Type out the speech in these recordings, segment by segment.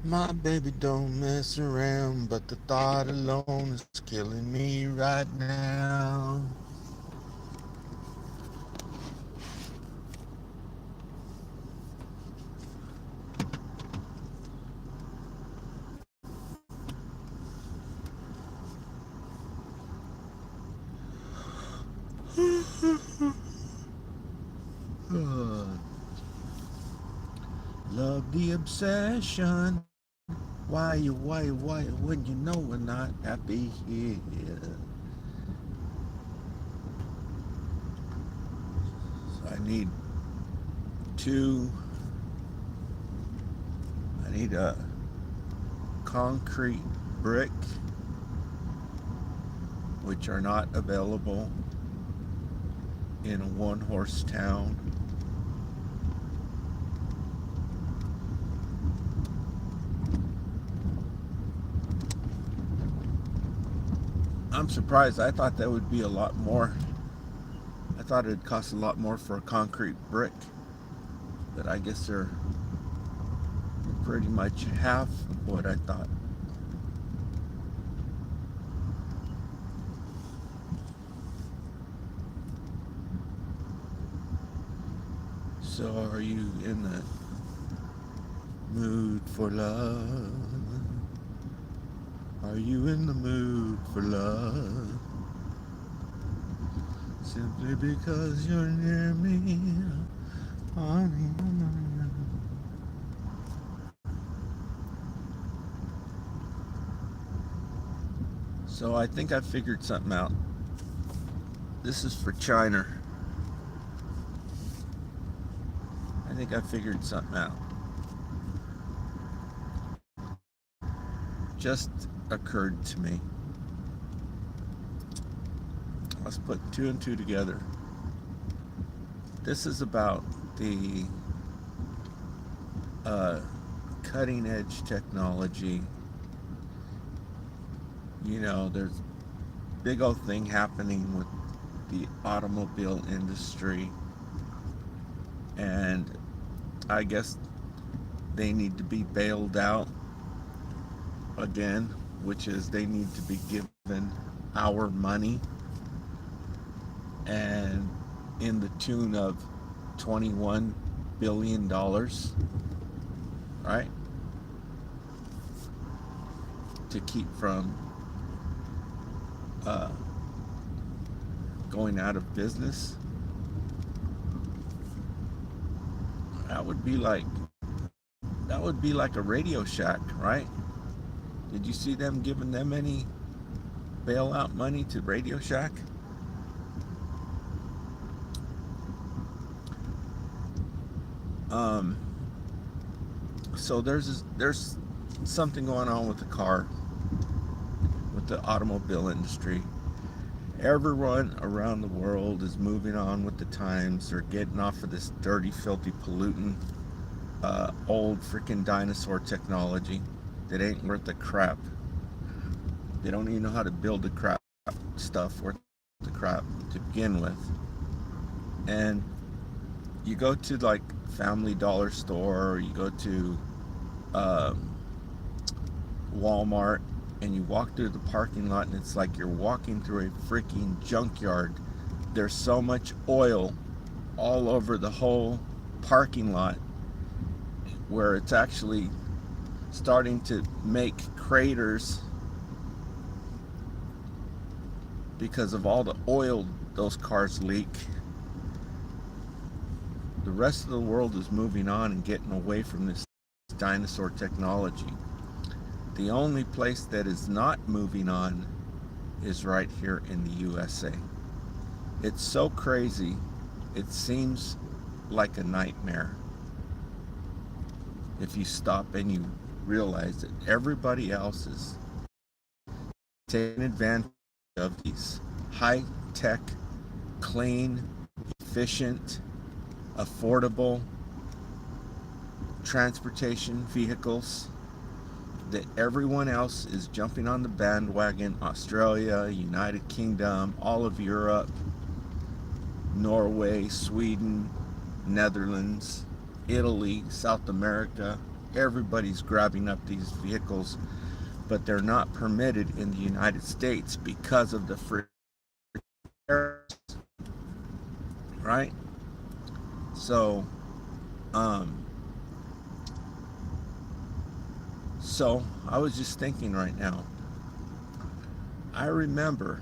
My baby don't mess around, but the thought alone is killing me right now. Love the obsession. Why, when you know we're not happy here? So two, I need a concrete brick, which are not available in a one-horse town. I'm surprised. I thought that would be a lot more. I thought it'd cost a lot more for a concrete brick, but I guess they're pretty much half of what I thought. So, are you in the mood for love? Are you in the mood for love? Simply because you're near me, honey. So I think I figured something out. This is for China. I think I figured something out. Just occurred to me. Let's put two and two together. This is about the cutting edge technology. You know, there's a big old thing happening with the automobile industry, and I guess they need to be bailed out again, which is they need to be given our money, and in the tune of $21 billion, right? To keep from uh, going out of business. That would be like a Radio Shack, right? Did you see them giving them any bailout money to Radio Shack? Um, so there's something going on with the automobile industry. Everyone around the world is moving on with the times. They're getting off of this dirty, filthy, pollutant, old freaking dinosaur technology that ain't worth the crap. They don't even know how to build the crap stuff worth the crap to begin with. And you go to like Family Dollar store, or you go to um, Walmart, and you walk through the parking lot, and it's like you're walking through a freaking junkyard. There's so much oil all over the whole parking lot, where it's actually starting to make craters because of all the oil those cars leak. The rest of the world is moving on and getting away from this dinosaur technology. The only place that is not moving on is right here in the USA. It's so crazy, it seems like a nightmare if you stop and you realize that everybody else is taking advantage of these high tech, clean, efficient, affordable transportation vehicles, that everyone else is jumping on the bandwagon. Australia, United Kingdom, all of Europe, Norway, Sweden, Netherlands, Italy, South America. everybody's grabbing up these vehicles, but they're not permitted in the United States because of the free tariffs, right? So, um, so I was just thinking right now. I remember,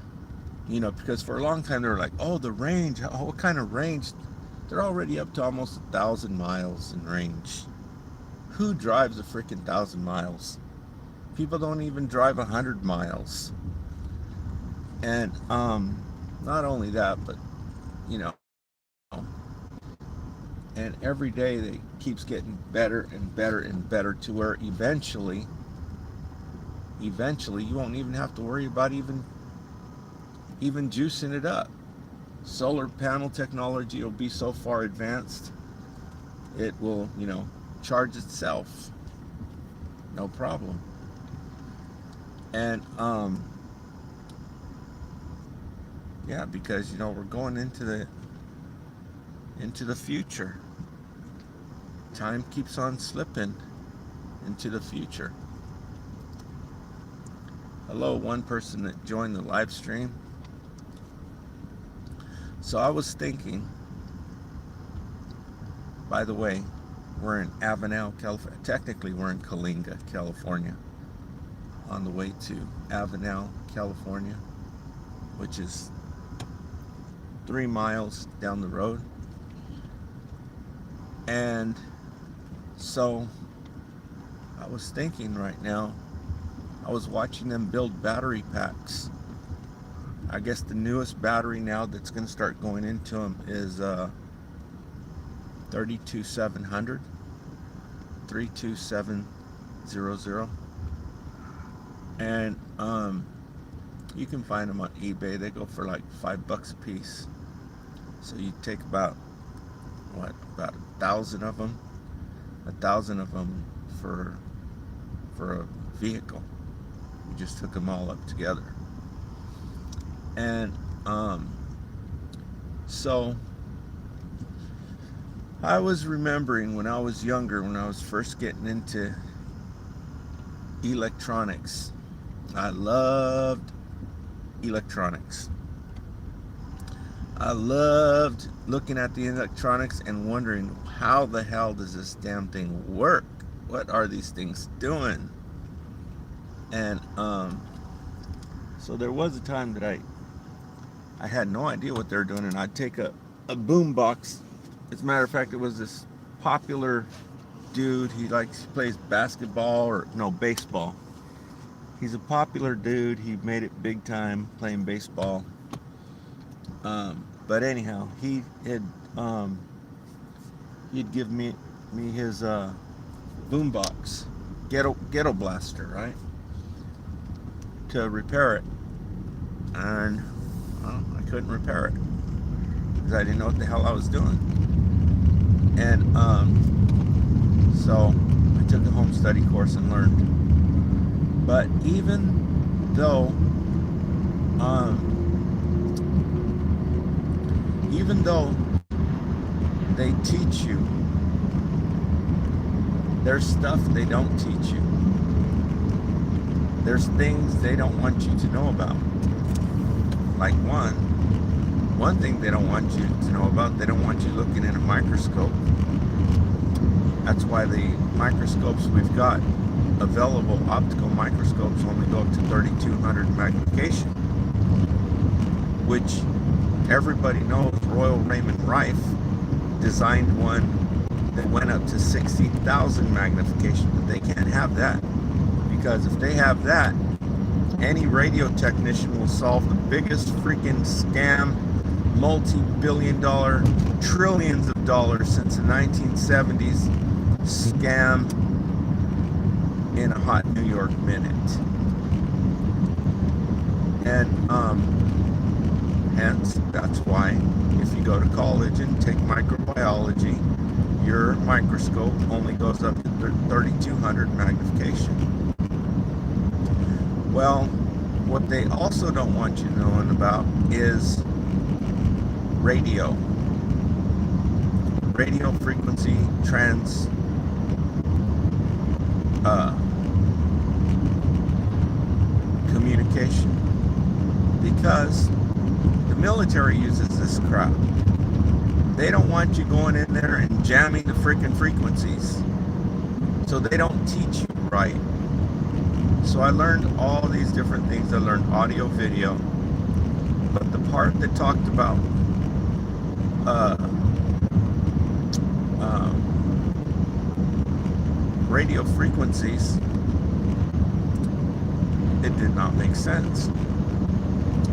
because for a long time they were like, "Oh, the range. Oh, what kind of range?" They're already up to almost 1,000 miles in range. Who drives a freaking 1,000 miles? People don't even drive 100 miles. And not only that, but you know, and every day it keeps getting better and better and better to where eventually you won't even have to worry about even juicing it up. Solar panel technology will be so far advanced, it will, charge itself, no problem. And yeah, because we're going into the future. Time keeps on slipping into the future. Hello, one person that joined the live stream. So I was thinking, by the way, we're in Avenel, California. Technically, we're in Coalinga, California, on the way to Avenel, California, which is 3 miles down the road. And so I was thinking right now, I was watching them build battery packs. I guess the newest battery now that's going to start going into them is 32700, 32700. And you can find them on eBay. They go for like $5 a piece. So you take about 1,000 of them, 1,000 of them for a vehicle. We just hook them all up together. And so I was remembering when I was younger, when I was first getting into electronics. I loved electronics. I loved looking at the electronics and wondering, how the hell does this damn thing work? What are these things doing? And so there was a time that I had no idea what they were doing, and I'd take a boom box. As a matter of fact, it was this popular dude. He plays basketball, or no, baseball. He's a popular dude. He made it big time playing baseball. But anyhow, he'd give me his boom box, ghetto blaster, right, to repair it. And I couldn't repair it because I didn't know what the hell I was doing. And so I took a home study course and learned. But even though they teach you, there's stuff they don't teach you. There's things they don't want you to know about. Like one thing they don't want you to know about, they don't want you looking in a microscope. That's why the microscopes we've got available, optical microscopes, only go up to 3200 magnification, which everybody knows Royal Raymond Rife designed one that went up to 60,000 magnification, but they can't have that, because if they have that, any radio technician will solve the biggest freaking scam, multi-billion-dollar, trillions of dollars since the 1970s scam in a hot New York minute. And hence, that's why if you go to college and take microbiology, your microscope only goes up to 3200 magnification. Well, what they also don't want you knowing about is radio frequency military uses this crap. They don't want you going in there and jamming the freaking frequencies. So they don't teach you right. So I learned all these different things. I learned audio, video. But the part that talked about radio frequencies, it did not make sense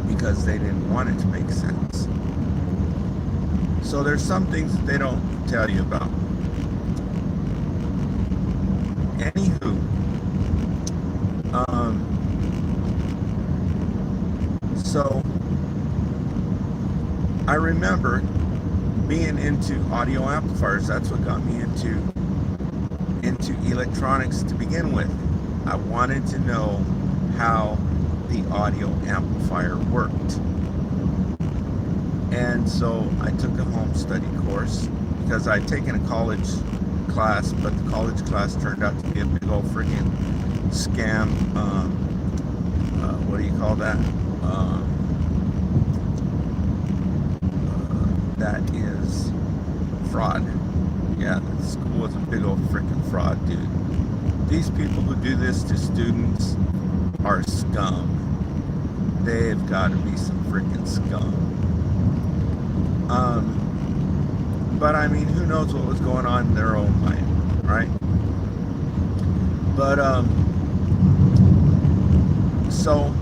because they didn't want it to make sense. So there's some things that they don't tell you about. Anywho, so I remember being into audio amplifiers. That's what got me into electronics to begin with. I wanted to know how the audio amplifier worked. And so I took a home study course because I'd taken a college class, but the college class turned out to be a big old freaking scam. What do you call that? That is fraud. Yeah, the school was a big old freaking fraud, dude. These people who do this to students are scum. They've got to be some freaking scum. But I mean, who knows what was going on in their own mind, right? But so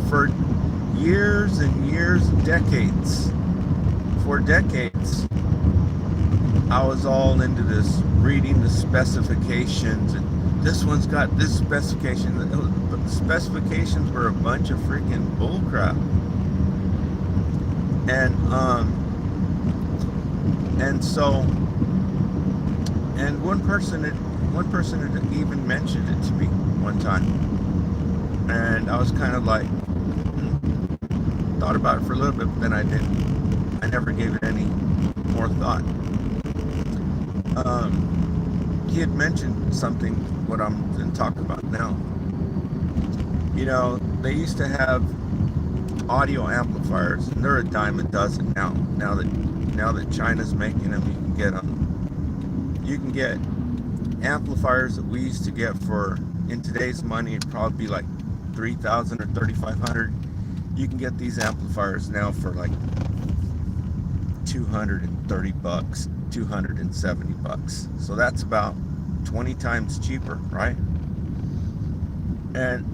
for years and years, decades, for decades, I was all into this, reading the specifications, and this one's got this specification, but the specifications were a bunch of freaking bullcrap. And so, and one person had even mentioned it to me one time, and I was kind of like, thought about it for a little bit, but then I didn't. I never gave it any more thought. He had mentioned something, what I'm going to talk about now. You know, they used to have audio amplifiers, and they're a dime a dozen now. Now that China's making them, you can get them. You can get amplifiers that we used to get for, in today's money, it'd probably be like $3,000 or $3,500. You can get these amplifiers now for like $230, $270. So that's about 20 times cheaper, right? And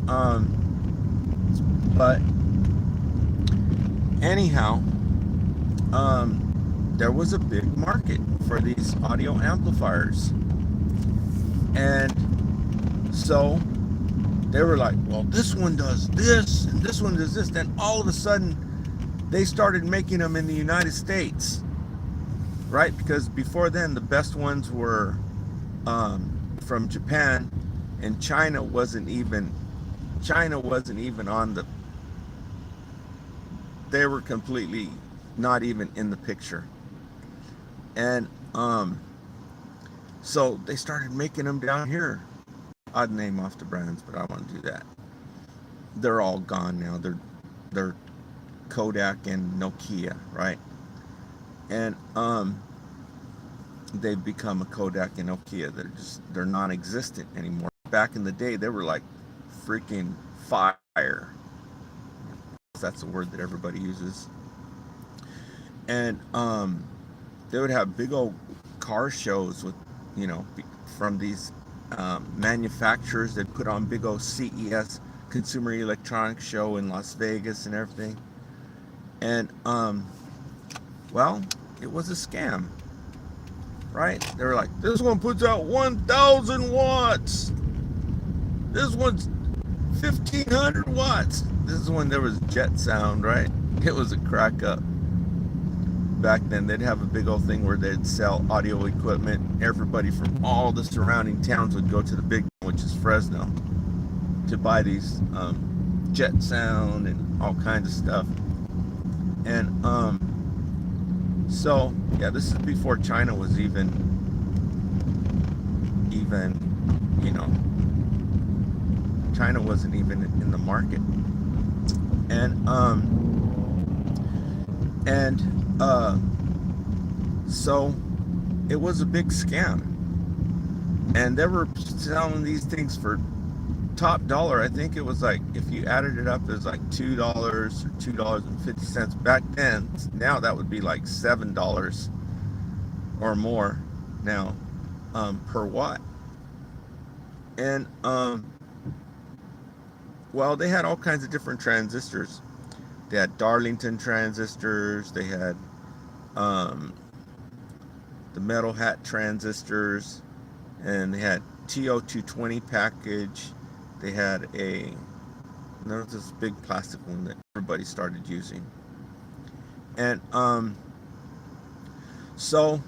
but anyhow, there was a big market for these audio amplifiers, and so they were like, well, this one does this and this one does this. Then all of a sudden they started making them in the United States, right? Because before then the best ones were from Japan, and China wasn't even on the, they were completely not even in the picture. And so they started making them down here. I'd name off the brands, but I don't want to do that. They're all gone now. They're Kodak and Nokia, right? And they've become a Kodak and Nokia. They're non-existent anymore. Back in the day, they were like freaking fire. That's a word that everybody uses. And they would have big old car shows with, you know, from these manufacturers that put on big old CES, Consumer Electronics Show in Las Vegas and everything. And well, it was a scam, right? They were like, this one puts out 1,000 watts. This one's 1,500 watts. This is when there was jet sound, right? It was a crack up. Back then, they'd have a big old thing where they'd sell audio equipment. Everybody from all the surrounding towns would go to the big one, which is Fresno, to buy these jet sound and all kinds of stuff. And so yeah, this is before China was even, you know, China wasn't even in the market. And and so it was a big scam, and they were selling these things for top dollar. I think it was like, if you added it up, it was like $2 or $2.50 back then. Now that would be like $7 or more now, per watt. And well, they had all kinds of different transistors. They had Darlington transistors. They had um, the metal hat transistors, and they had TO220 package. They had there was this big plastic one that everybody started using. And so,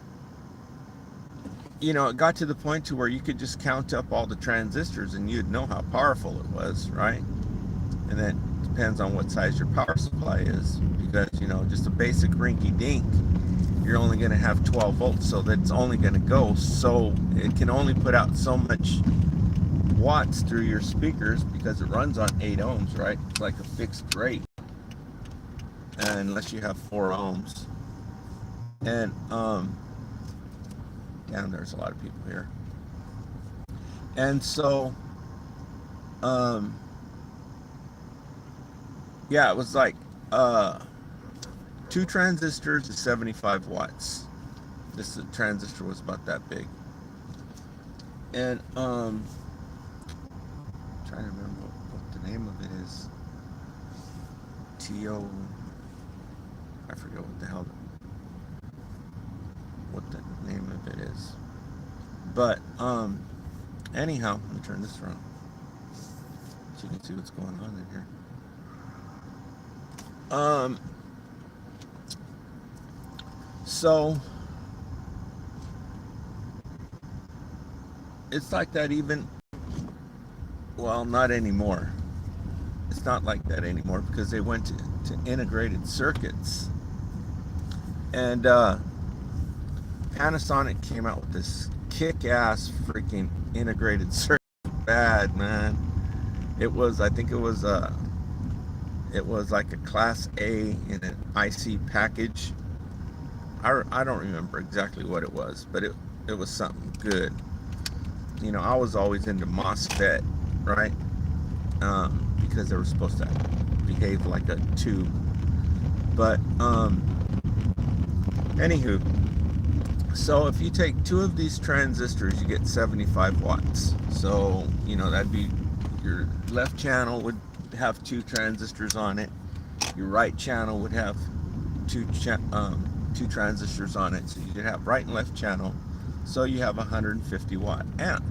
it got to the point to where you could just count up all the transistors and you'd know how powerful it was, right? And that depends on what size your power supply is, because just a basic rinky dink, you're only going to have 12 volts, so that's only going to go, so it can only put out so much watts through your speakers, because it runs on 8 ohms, right? It's like a fixed rate, and unless you have 4 ohms. And damn, there's a lot of people here. And so yeah, it was like 2 transistors is 75 watts. This transistor was about that big. And trying to remember what the name of it is. I forget what the name of it is. But anyhow, let me turn this around so you can see what's going on in here. So it's like that even, well, not anymore. It's not like that anymore, because they went to integrated circuits. And Panasonic came out with this kick-ass freaking integrated circuit. Bad, man. I think it was like a Class A in an IC package. I don't remember exactly what it was, but it was something good. I was always into MOSFET, right? Because they were supposed to behave like a tube. But anywho, so if you take 2 of these transistors, you get 75 watts. So that'd be, your left channel would have 2 transistors on it. Your right channel would have 2 transistors on it. So you could have right and left channel. So you have a 150 watt amp.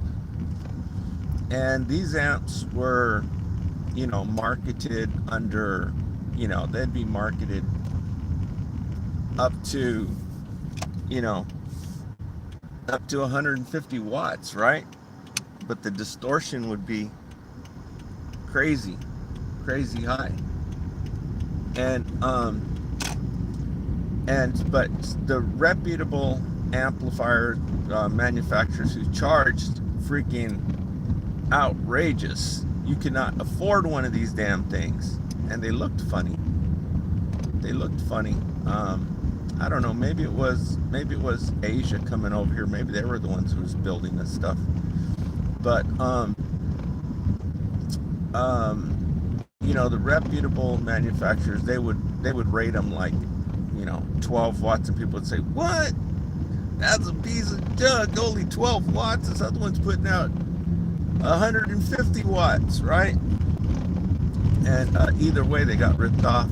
And these amps were, marketed under, they'd be marketed up to, up to 150 watts, right? But the distortion would be crazy high. But the reputable amplifier manufacturers who charged freaking outrageous. You cannot afford one of these damn things, and they looked funny. I don't know, maybe it was Asia coming over here. Maybe they were the ones who was building this stuff. But the reputable manufacturers, they would rate them like 12 watts, and people would say, what? That's a piece of junk, only 12 watts. This other one's putting out 150 watts, right? And either way, they got ripped off.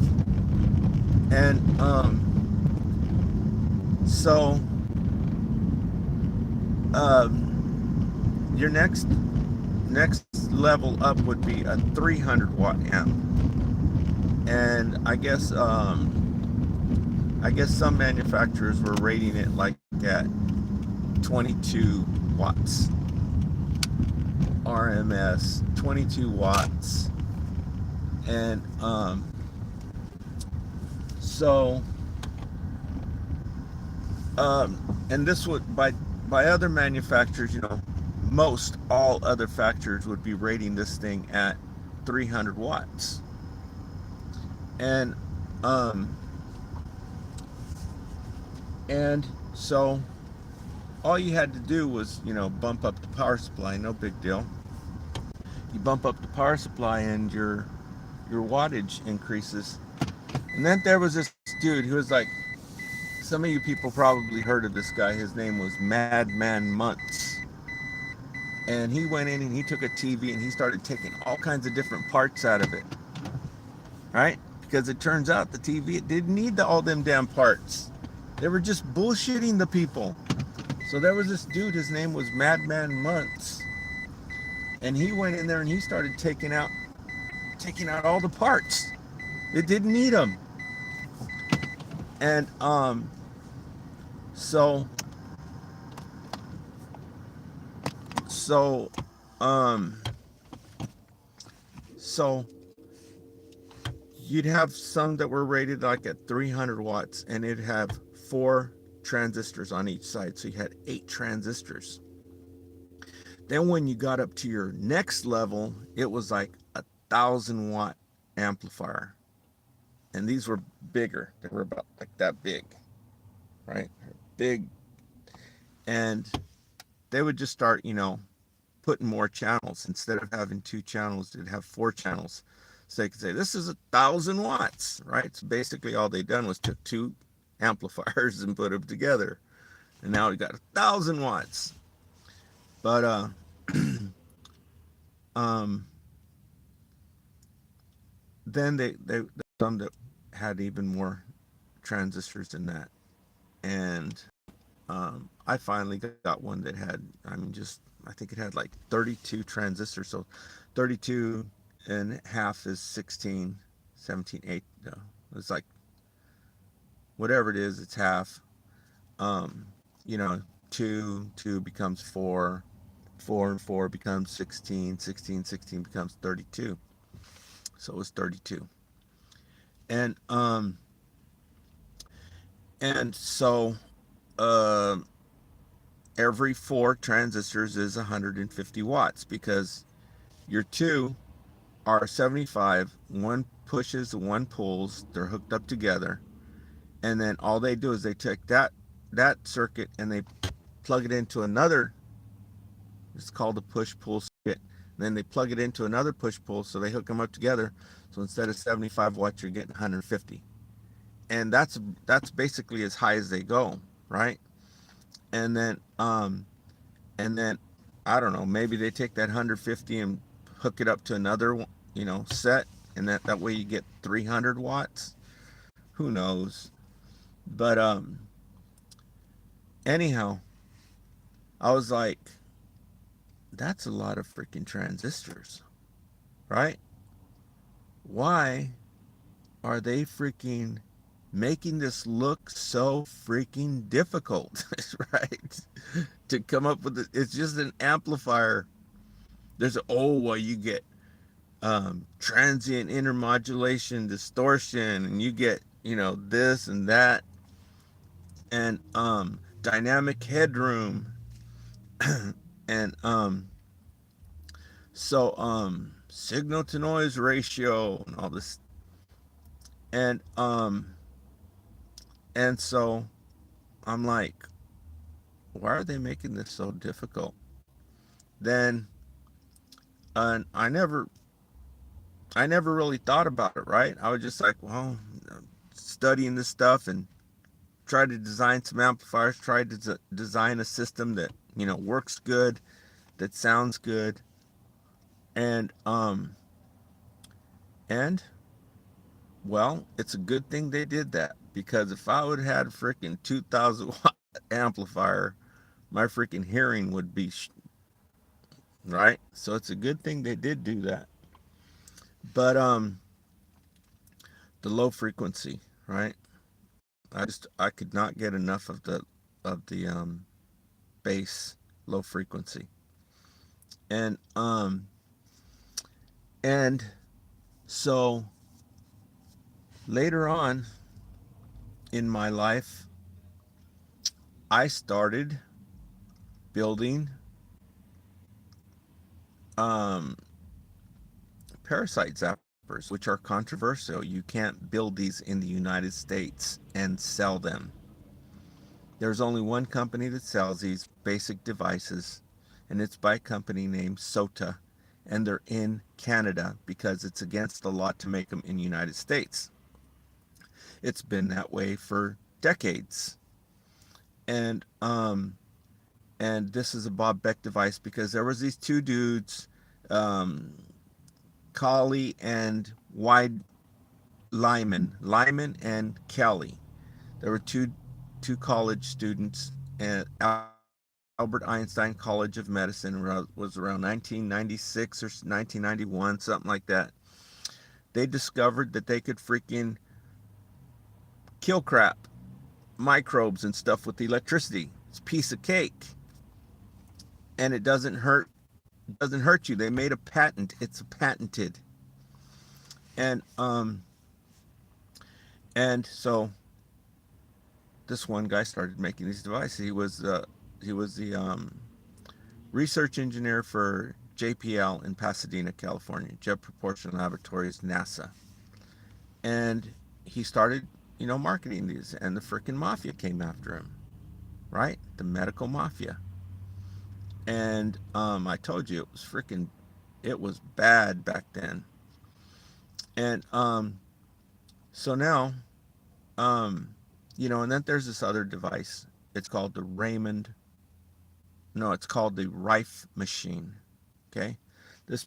And so your next level up would be a 300 watt amp. And I guess some manufacturers were rating it like at 22 watts RMS, 22 watts. And and this would, by other manufacturers, most all other factories would be rating this thing at 300 watts. And um and so all you had to do was, bump up the power supply, no big deal. You bump up the power supply and your wattage increases. And then there was this dude who was like, some of you people probably heard of this guy. His name was Madman Muntz. And he went in and he took a TV and he started taking all kinds of different parts out of it, right? Because it turns out the TV, it didn't need all them damn parts. They were just bullshitting the people. So there was this dude, his name was Madman Muntz, and he went in there and he started taking out all the parts. It didn't need them. And so so um so you'd have some that were rated like at 300 watts, and it'd have 4 transistors on each side, so you had 8 transistors. Then when you got up to your next level, it was like 1,000 watt amplifier, and these were bigger. They were about like that big, right? Big. And they would just start, putting more channels. Instead of having 2 channels, they'd have 4 channels. So they could say, this is 1,000 watts, right? So basically all they done was took 2 amplifiers and put them together. And now we got 1,000 watts. But um, then they some that had even more transistors than that. And I finally got one that had, I think it had like 32 transistors. So 32 and half is 16, 17, 8. No, it's like whatever it is, it's half. Um, you know, 2 becomes 4, 4 and 4 becomes 16, 16, 16 becomes 32. So it was 32. And so uh, every 4 transistors is 150 watts, because your 2 are 75. One pushes, one pulls. They're hooked up together, and then all they do is they take that circuit and they plug it into another. It's called a push pull circuit. And then they plug it into another push pull, so they hook them up together. So instead of 75 watts, you're getting 150, and that's basically as high as they go, right? And then and then I don't know, maybe they take that 150 and hook it up to another, set, and that way you get 300 watts. Who knows? But anyhow, I was like, that's a lot of freaking transistors, right? Why are they freaking making this look so freaking difficult, right? To come up with it. It's just an amplifier. There's well, you get transient intermodulation, distortion, and you get, this and that, and dynamic headroom, and signal to noise ratio and all this. And so I'm like, why are they making this so difficult? Then and I never really thought about it, right? I was just like, well, studying this stuff and tried to design some amplifiers, tried to design a system that, works good, that sounds good. And and well, it's a good thing they did that, because if I would have had a freaking 2,000 watt amplifier, my freaking hearing would be right. So it's a good thing they did do that. But the low frequency, right? I could not get enough of the bass, low frequency. And and so later on in my life, I started building um parasite zappers. which are controversial. You can't build these in the United States and sell them. There's only one company that sells these basic devices, and it's by a company named SOTA, and they're in Canada because it's against the law to make them in the United States. It's been that way for decades. And this is a Bob Beck device because there was these two dudes, um, Colley and Wide Lyman and Kelly. There were two college students at Albert Einstein College of Medicine. Was around 1996 or 1991, something like that. They discovered that they could freaking kill crap, microbes and stuff with electricity. It's a piece of cake, and it doesn't hurt you. They made a patent. It's patented, and so this one guy started making these devices. He was the research engineer for JPL in Pasadena, California, Jet Propulsion Laboratories, NASA. And he started, marketing these, and the freaking mafia came after him, right? The medical mafia. And I told you it was bad back then. And so now, and then there's this other device. It's called the it's called the Rife machine. Okay? This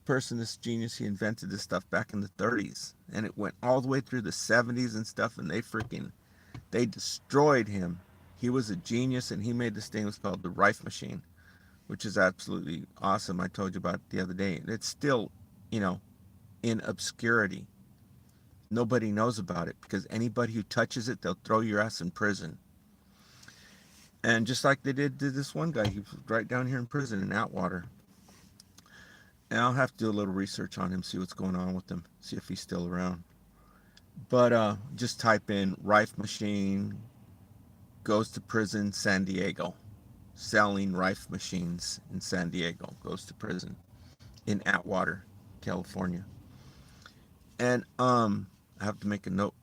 genius, he invented this stuff back in the 30s. And it went all the way through the 70s and stuff, and they destroyed him. He was a genius, and he made this thing. It was called the Rife machine, which is absolutely awesome. I told you about it the other day. And it's still, in obscurity. Nobody knows about it because anybody who touches it, they'll throw your ass in prison. And just like they did to this one guy, he was right down here in prison in Atwater. And I'll have to do a little research on him, see what's going on with him, see if he's still around. But just type in Rife machine, goes to prison, San Diego. Selling Rife machines in San Diego, goes to prison in Atwater, California. And I have to make a note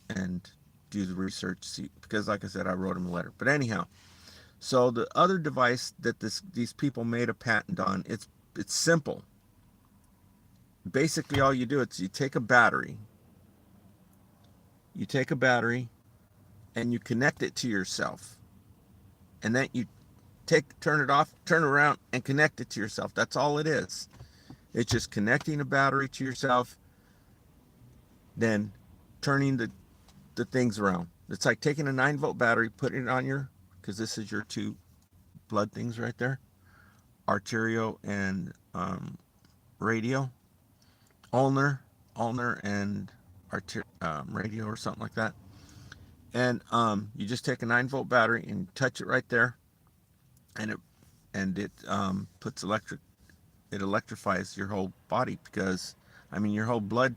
and do the research, see, because like I said, I wrote him a letter. But anyhow, so the other device that these people made a patent on, it's simple. Basically, all you do is you take a battery, and you connect it to yourself, and then you turn it off, turn it around, and connect it to yourself. That's all it is. It's just connecting a battery to yourself, then turning the things around. It's like taking a 9-volt battery, putting it on because this is your two blood things right there, arterial and radio, ulnar and radio or something like that. And you just take a 9-volt battery and touch it right there, and it puts it electrifies your whole body, because your whole blood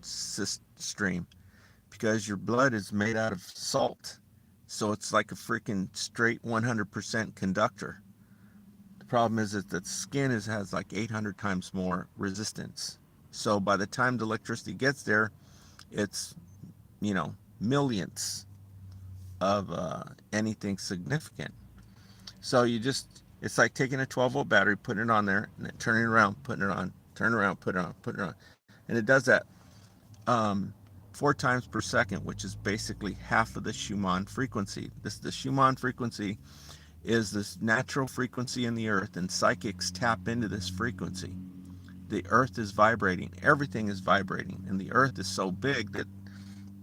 stream, because your blood is made out of salt, so it's like a freaking straight 100% conductor. The problem is that the skin has like 800 times more resistance, so by the time the electricity gets there, it's millionths of anything significant. So it's like taking a 12-volt battery, putting it on there, and then turning it around, putting it on, turn it around, put it on, put it on. And it does that 4 times per second, which is basically half of the Schumann frequency. The Schumann frequency is this natural frequency in the earth, and psychics tap into this frequency. The earth is vibrating. Everything is vibrating. And the earth is so big that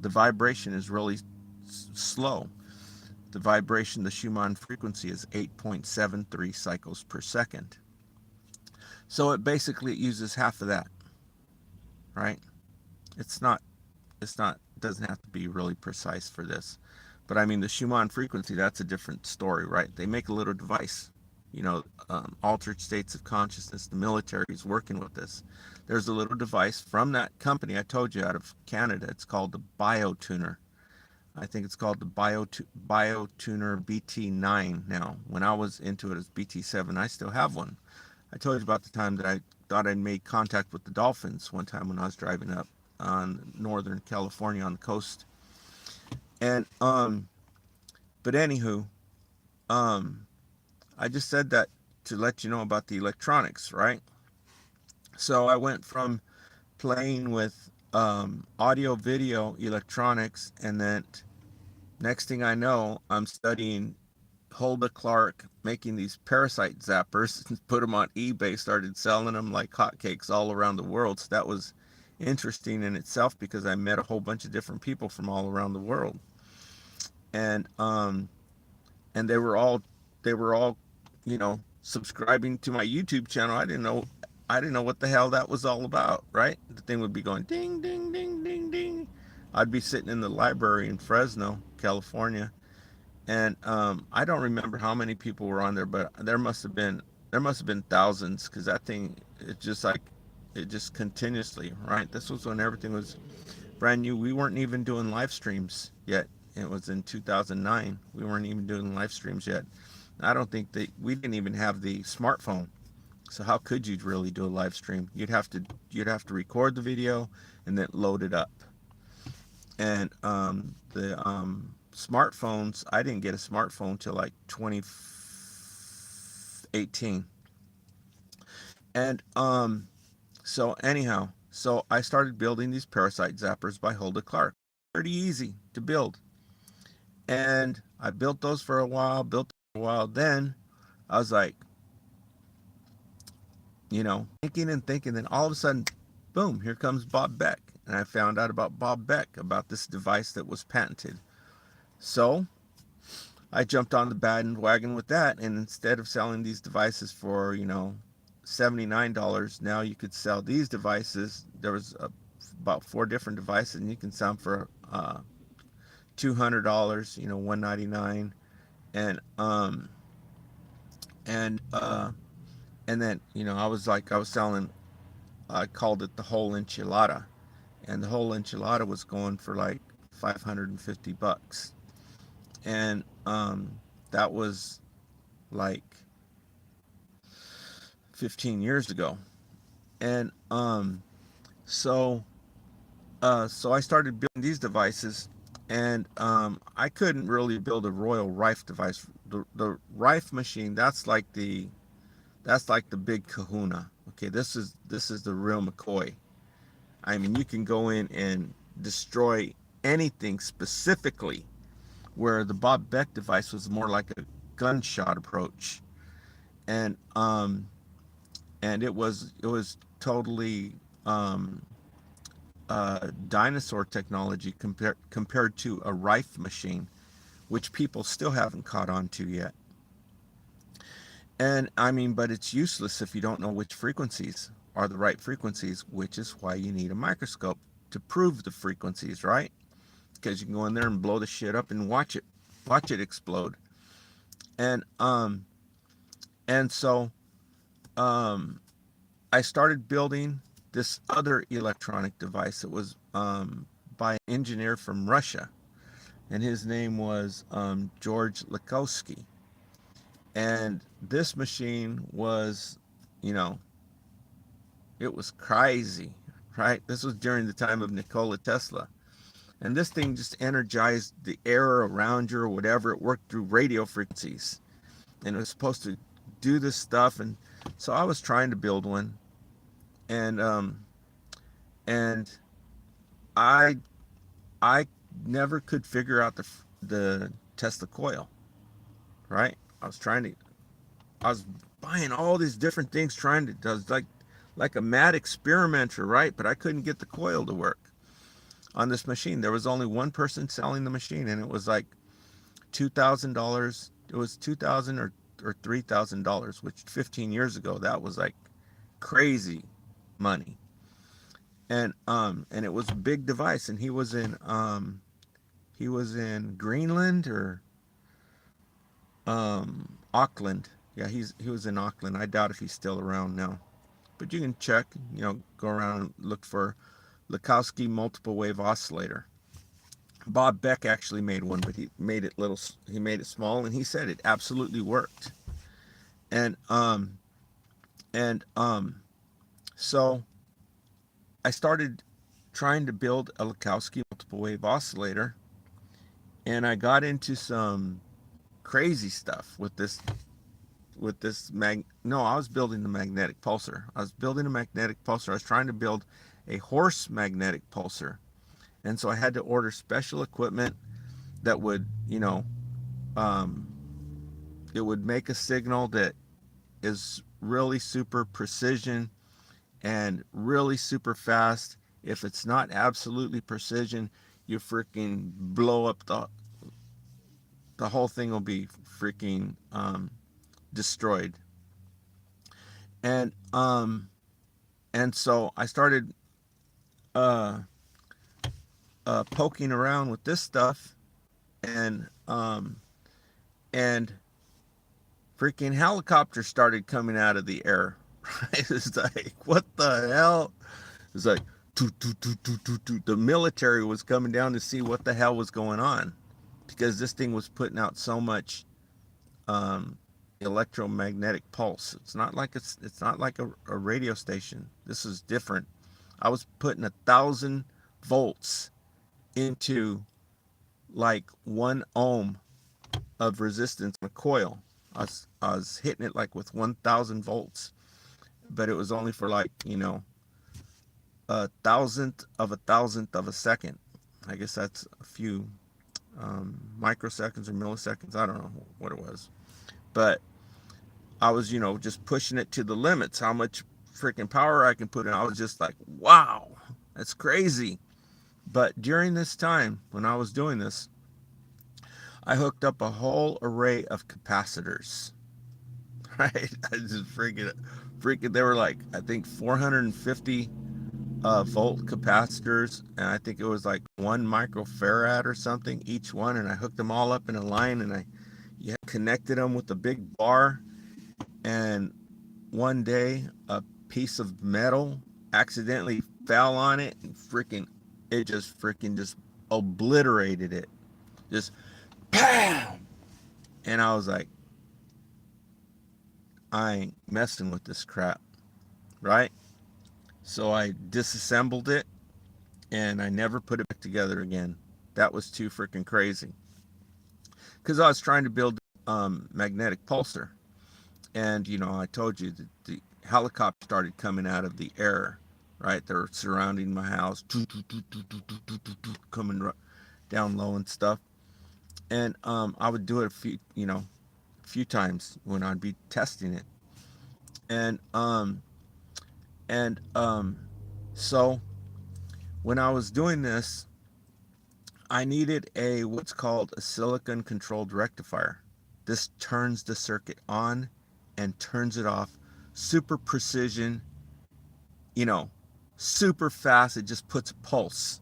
the vibration is really slow. The vibration, the Schumann frequency, is 8.73 cycles per second. So it uses half of that, right? It doesn't have to be really precise for this. But the Schumann frequency, that's a different story, right? They make a little device, altered states of consciousness. The military is working with this. There's a little device from that company I told you out of Canada. It's called the BioTuner. I think it's called the BioTuner BT9 now. When I was into it as BT7, I still have one. I told you about the time that I thought I'd made contact with the dolphins one time when I was driving up on Northern California on the coast. And but anywho, um, I just said that to let you know about the electronics, right? So I went from playing with audio, video, electronics, and then next thing I know, I'm studying Hulda Clark, making these parasite zappers, put them on eBay, started selling them like hotcakes all around the world. So that was interesting in itself because I met a whole bunch of different people from all around the world, and they were all, you know, subscribing to my YouTube channel. I didn't know what the hell that was all about, right? The thing would be going ding, ding, ding, ding, ding. I'd be sitting in the library in Fresno, California, and I don't remember how many people were on there, but there must have been thousands because that thing, it just continuously, right? This was when everything was brand new. We weren't even doing live streams yet. It was in 2009. We weren't even doing live streams yet. I don't think that we didn't even have the smartphone. So how could you really do a live stream? You'd have to record the video and then load it up. And the smartphones, I didn't get a smartphone till like 2018. And so anyhow, so I started building these parasite zappers by Hulda Clark. Pretty easy to build. And I built those for a while, Then I was like, thinking and thinking. Then all of a sudden, boom, here comes Bob Beck. And I found out about Bob Beck, about this device that was patented. So I jumped on the bandwagon with that. And instead of selling these devices for, $79, now you could sell these devices. There was about 4 different devices, and you can sell them for $200, $199, and and uh, and then I was selling. I called it the whole enchilada, and the whole enchilada was going for like $550, and that was like 15 years ago, and so so I started building these devices, and I couldn't really build a Royal Rife device. The Rife machine, that's like the big Kahuna. Okay, this is the real McCoy. I mean, you can go in and destroy anything specifically, where the Bob Beck device was more like a gunshot approach, and it was totally dinosaur technology compared to a Rife machine, which people still haven't caught on to yet. And I mean, but it's useless if you don't know which frequencies are the right frequencies, which is why you need a microscope to prove the frequencies, right? Because you can go in there and blow the shit up and watch it explode. And so I started building this other electronic device that was by an engineer from Russia, and his name was George Lakowski. And this machine was, you know, it was crazy, right? This was during the time of Nikola Tesla. And this thing just energized the air around you or whatever. It worked through radio frequencies. And it was supposed to do this stuff. And so I was trying to build one. And and I I never could figure out the Tesla coil, right? I was buying all these different things, trying to, I was like a mad experimenter, right? But I couldn't get the coil to work on this machine. There was only one person selling the machine, and it was like $2,000. It was 2,000 or $3,000, which 15 years ago that was like crazy money. And it was a big device, and he was in Greenland or Auckland. Yeah, he was in Auckland. I doubt if he's still around now. But you can check, go around and look for Lakowski multiple wave oscillator. Bob Beck actually made one, but he made it small, and he said it absolutely worked. And and so I started trying to build a Lakowski multiple wave oscillator, and I got into some crazy stuff with this no, I was building the magnetic pulsar. I was building a magnetic pulsar. I was trying to build a horse magnetic pulsar. And so I had to order special equipment that would, um, it would make a signal that is really super precision and really super fast. If it's not absolutely precision, you freaking blow up the whole thing will be freaking destroyed. And and so I started uh, poking around with this stuff, and and freaking helicopters started coming out of the air. Right? It's like, what the hell? It's like, toot, toot, toot, toot, toot, toot. The military was coming down to see what the hell was going on, because this thing was putting out so much um, electromagnetic pulse. It's not like a radio station. This is different. I was putting 1,000 volts into like 1 ohm of resistance in a coil. I was hitting it like with 1,000 volts, but it was only for like, a thousandth of a second. I guess that's a few microseconds or milliseconds. I don't know what it was, but I was, just pushing it to the limits, how much freaking power I can put in. I was just like, wow, that's crazy. But during this time, when I was doing this, I hooked up a whole array of capacitors, right? I just freaking, they were like, I think 450 volt capacitors, and I think it was like 1 microfarad or something each one, and I hooked them all up in a line, and I connected them with a big bar. And one day a piece of metal accidentally fell on it, and it just obliterated it, just pow. And I was like, I ain't messing with this crap, right? So I disassembled it, and I never put it back together again. That was too freaking crazy, because I was trying to build magnetic pulsar. And I told you that the helicopter started coming out of the air, right? They're surrounding my house, coming down low and stuff. And I would do it a few times when I'd be testing it. And and so when I was doing this, I needed what's called a silicon controlled rectifier. This turns the circuit on and turns it off. Super precision, you know, super fast. It just puts a pulse.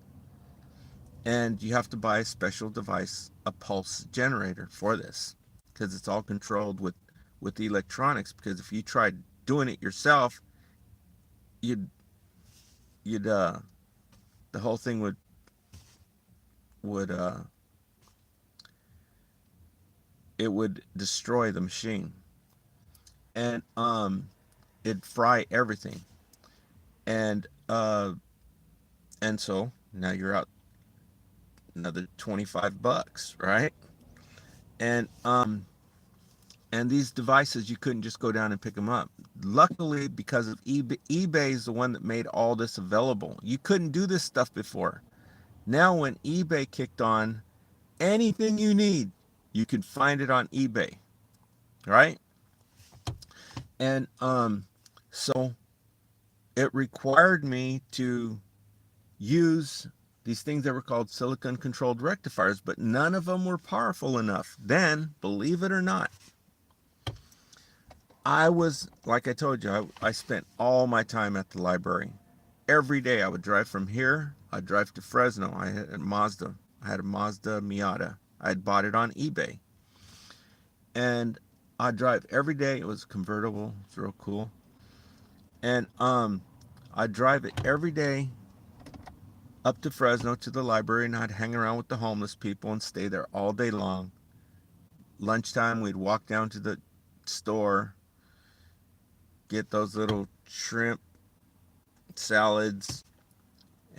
And you have to buy a special device, a pulse generator for this, because it's all controlled with the electronics. Because if you tried doing it yourself, you'd the whole thing would it would destroy the machine, and it'd fry everything. And and so now you're out another $25, right? And and these devices, you couldn't just go down and pick them up. Luckily, because of eBay is the one that made all this available. You couldn't do this stuff before. Now when eBay kicked on, anything you need, you can find it on eBay, right? And so it required me to use these things that were called silicon controlled rectifiers, but none of them were powerful enough. Then, believe it or not, I was, like I told you, I spent all my time at the library. Every day I would drive from here, I'd drive to Fresno. I had a Mazda. I had a Mazda Miata. I had bought it on eBay. And I'd drive every day. It was convertible. It's real cool. And I'd drive it every day up to Fresno to the library, and I'd hang around with the homeless people and stay there all day long. Lunchtime, we'd walk down to the store, get those little shrimp salads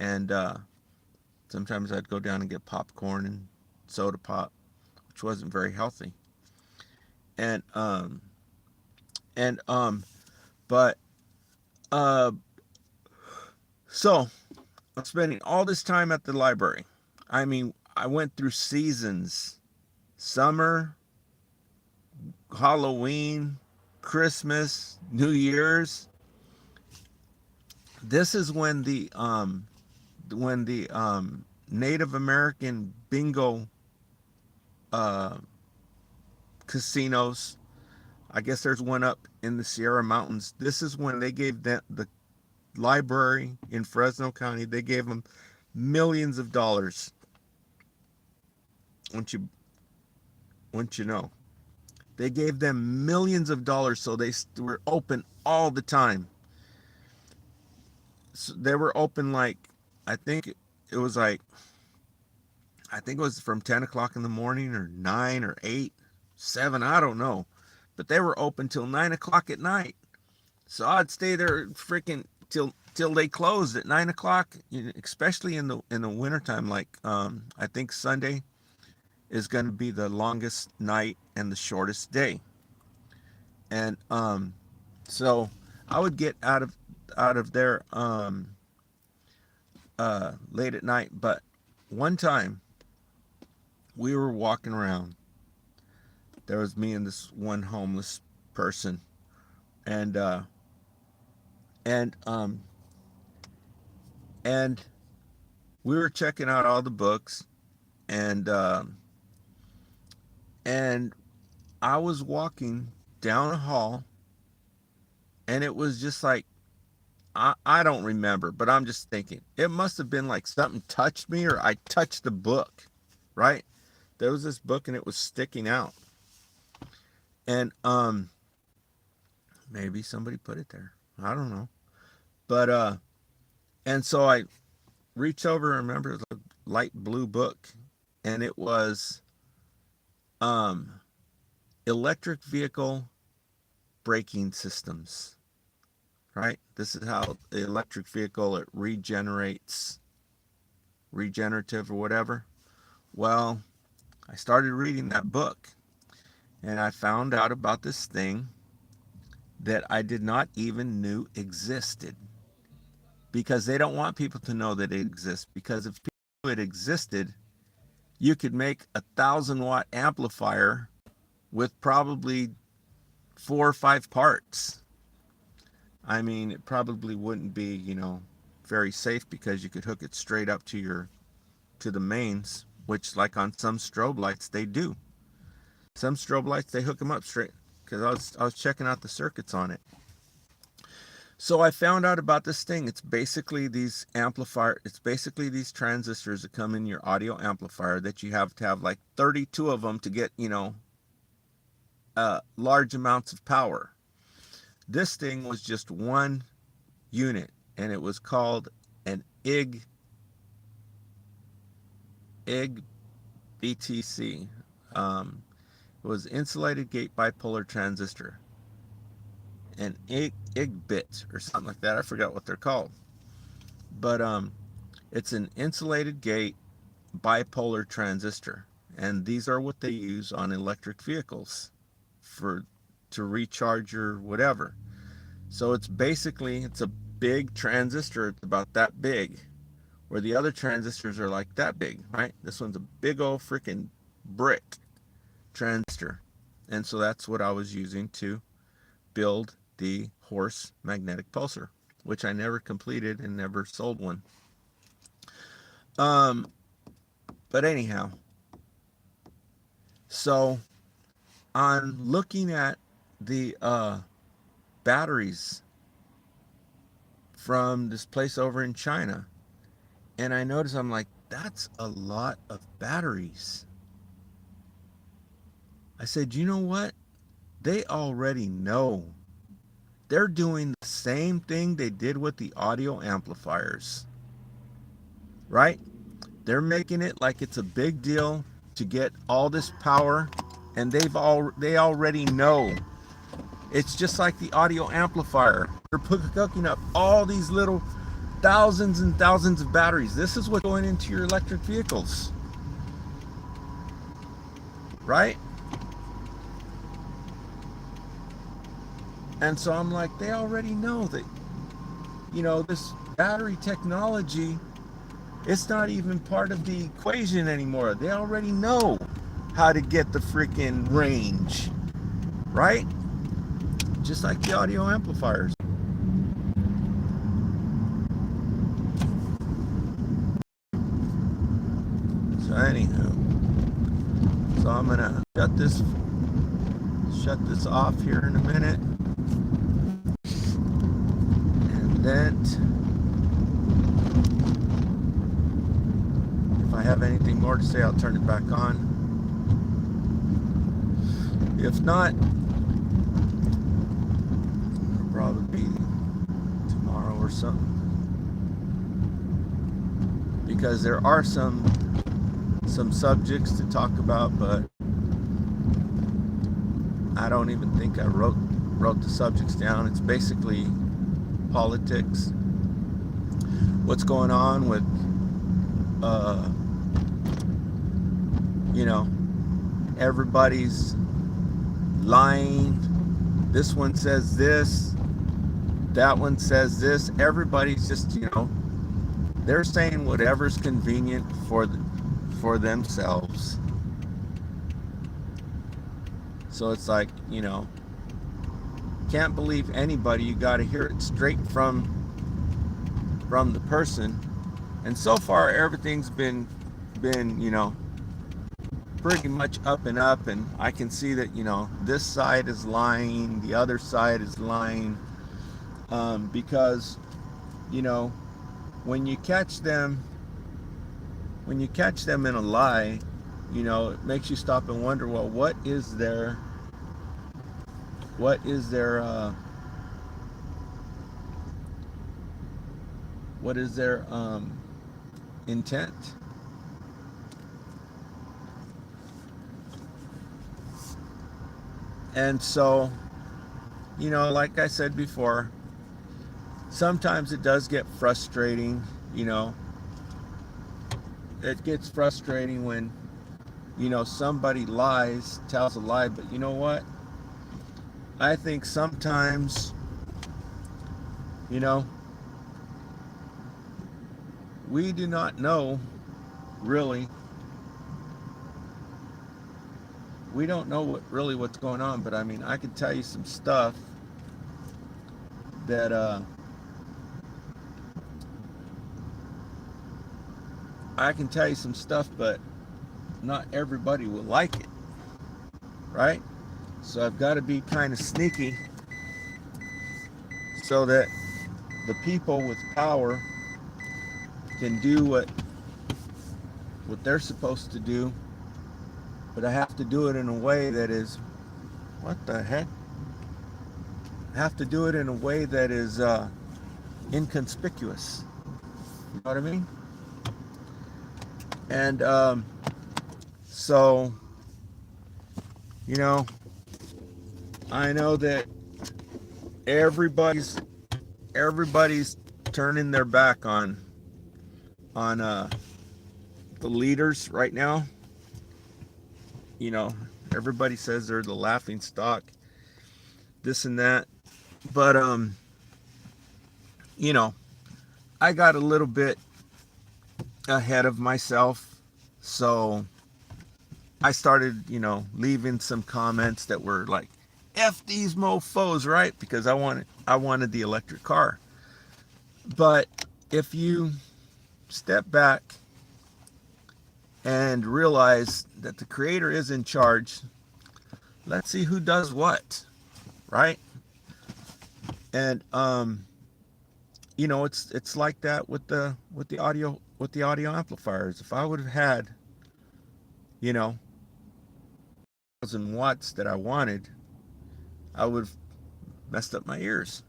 and sometimes I'd go down and get popcorn and soda pop, which wasn't very healthy. And and but uh, so I'm spending all this time at the library. I mean, I went through seasons: summer, Halloween, Christmas, New Year's. This is when the Native American bingo uh, casinos. I guess there's one up in the Sierra Mountains. This is when they gave the library in Fresno County. They gave them millions of dollars. Once you know, they gave them millions of dollars, so they were open all the time. So they were open like, I think it was like, I think it was from 10 o'clock in the morning, or 9 or 8, 7, I don't know. But they were open till 9 o'clock at night. So I'd stay there freaking till they closed at 9 o'clock, especially in the wintertime. Like, I think Sunday is going to be the longest night and the shortest day. And so I would get out of there late at night. But one time we were walking around. There was me and this one homeless person, and and um and we were checking out all the books, and and I was walking down a hall, and it was just like, I don't remember, but I'm just thinking it must have been like something touched me, or I touched the book, right? There was this book and it was sticking out. And maybe somebody put it there. I don't know. But and so I reached over and remember, it was a light blue book, and it was electric vehicle braking systems. Right? This is how the electric vehicle, it regenerative or whatever. Well, I started reading that book, and I found out about this thing that I did not even knew existed, because they don't want people to know that it exists. Because if people knew it existed, you could make 1,000-watt amplifier with probably 4 or 5 parts. I mean, it probably wouldn't be, very safe, because you could hook it straight up to the mains, which, like on some strobe lights, they do. Some strobe lights, they hook them up straight, because I was checking out the circuits on it. So I found out about this thing. It's basically these transistors that come in your audio amplifier, that you have to have like 32 of them to get, large amounts of power. This thing was just one unit, and it was called an IG BTC. It was insulated gate bipolar transistor, an IG bit or something like that. I forgot what they're called, but it's an insulated gate bipolar transistor, and these are what they use on electric vehicles to recharge your whatever. So it's a big transistor. It's about that big, where the other transistors are like that big, right? This one's a big old freaking brick transistor. And so that's what I was using to build the Horse magnetic pulsar, which I never completed and never sold one. But anyhow, so on looking at the batteries from this place over in China, and I noticed, I'm like, that's a lot of batteries. I said, you know what? They already know. They're doing the same thing they did with the audio amplifiers, right? They're making it like it's a big deal to get all this power, and they already know. It's just like the audio amplifier. They're hooking up all these little thousands and thousands of batteries. This is what's going into your electric vehicles, right? And so I'm like, they already know that, this battery technology, it's not even part of the equation anymore. They already know how to get the freaking range, right? Just like the audio amplifiers. So anywho, so I'm gonna shut this off here in a minute, and then if I have anything more to say, I'll turn it back on. If not, it'll probably be tomorrow or something, because there are some subjects to talk about, but I don't even think I wrote the subjects down. It's basically politics, what's going on with everybody's lying. This one says this, that one says this. Everybody's just, they're saying whatever's convenient for themselves. So it's like, can't believe anybody. You got to hear it straight from the person. And so far everything's been pretty much up and up, and I can see that this side is lying, the other side is lying, because when you catch them in a lie, it makes you stop and wonder, well, what is their intent? And so, like I said before, sometimes it does get frustrating. It gets frustrating when somebody tells a lie. But you know what, I think sometimes we do not know, really. We don't know what's going on. But I mean, I could tell you some stuff that but not everybody will like it, right? So I've got to be kind of sneaky so that the people with power can do what they're supposed to do. But I have to do it in a way that is, what the heck? I have to do it in a way that is inconspicuous. You know what I mean? And so, I know that everybody's turning their back on the leaders right now. Everybody says they're the laughing stock, this and that. But I got a little bit ahead of myself, so I started leaving some comments that were like, F these mofos, right? Because I wanted the electric car. But if you step back and realize that the creator is in charge, let's see who does what, right? And it's like that with the audio amplifiers. If I would have had 1,000 watts that I wanted, I would have messed up my ears.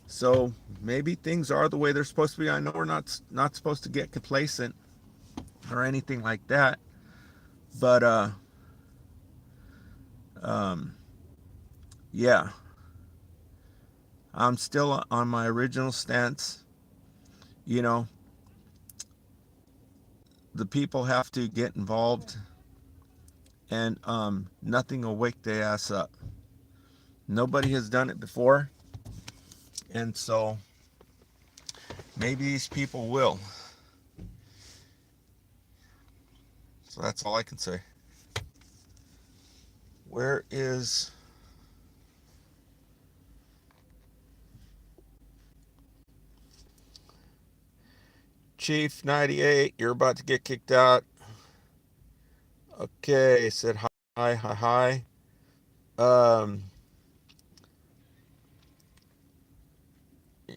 So maybe things are the way they're supposed to be. I know we're not supposed to get complacent or anything like that, but yeah, I'm still on my original stance. You know, the people have to get involved, and nothing will wake their ass up. Nobody has done it before, and so maybe these people will. So that's all I can say. Where is Chief 98? You're about to get kicked out. Okay, said hi, hi, hi.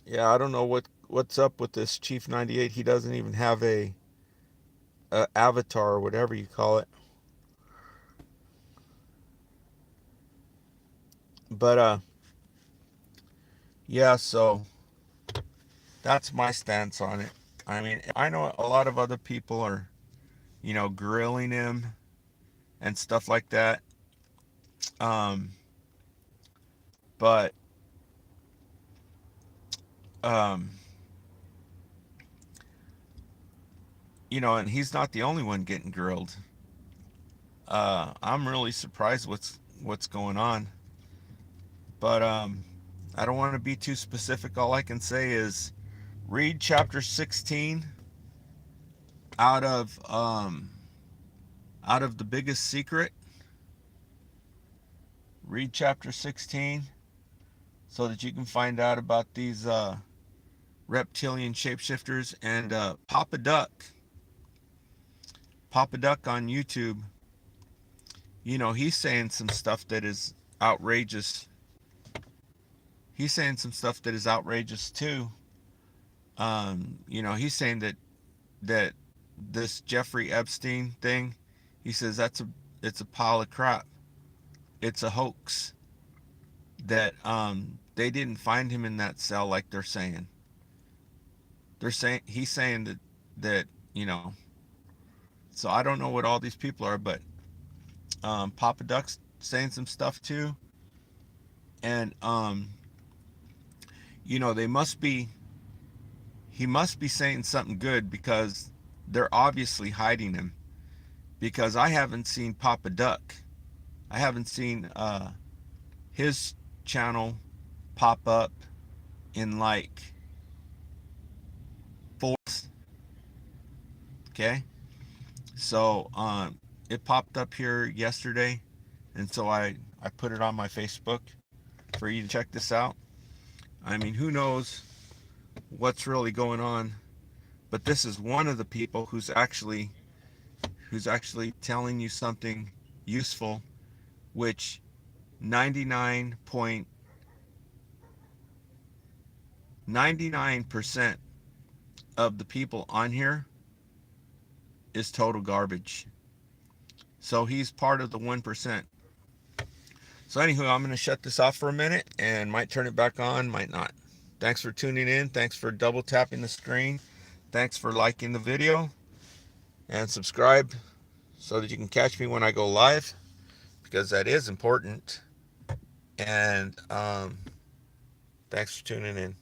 Yeah, I don't know what's up with this Chief 98. He doesn't even have a avatar or whatever you call it. But yeah, so that's my stance on it. I mean, I know a lot of other people are, grilling him and stuff like that. Um, but um, and he's not the only one getting grilled. I'm really surprised what's going on. But I don't want to be too specific. All I can say is read chapter 16 out of the biggest secret. Read chapter 16 so that you can find out about these reptilian shapeshifters, and Papa Duck on YouTube. He's saying some stuff that is outrageous. He's saying some stuff that is outrageous too. He's saying that this Jeffrey Epstein thing, he says it's a pile of crap. It's a hoax. That they didn't find him in that cell like they're saying. He's saying that you know. So I don't know what all these people are, but Papa Duck's saying some stuff too, and they must be. He must be saying something good because they're obviously hiding him. Because I haven't seen Papa Duck. I haven't seen his channel pop up in like 4 months. Okay, so it popped up here yesterday, and so I put it on my Facebook for you to check this out. I mean, who knows what's really going on, but this is one of the people who's actually telling you something useful, which 99.99% of the people on here is total garbage. So he's part of the 1%. So anywho, I'm going to shut this off for a minute and might turn it back on, might not. Thanks for tuning in. Thanks for double tapping the screen. Thanks for liking the video and subscribe so that you can catch me when I go live, because that is important. And thanks for tuning in.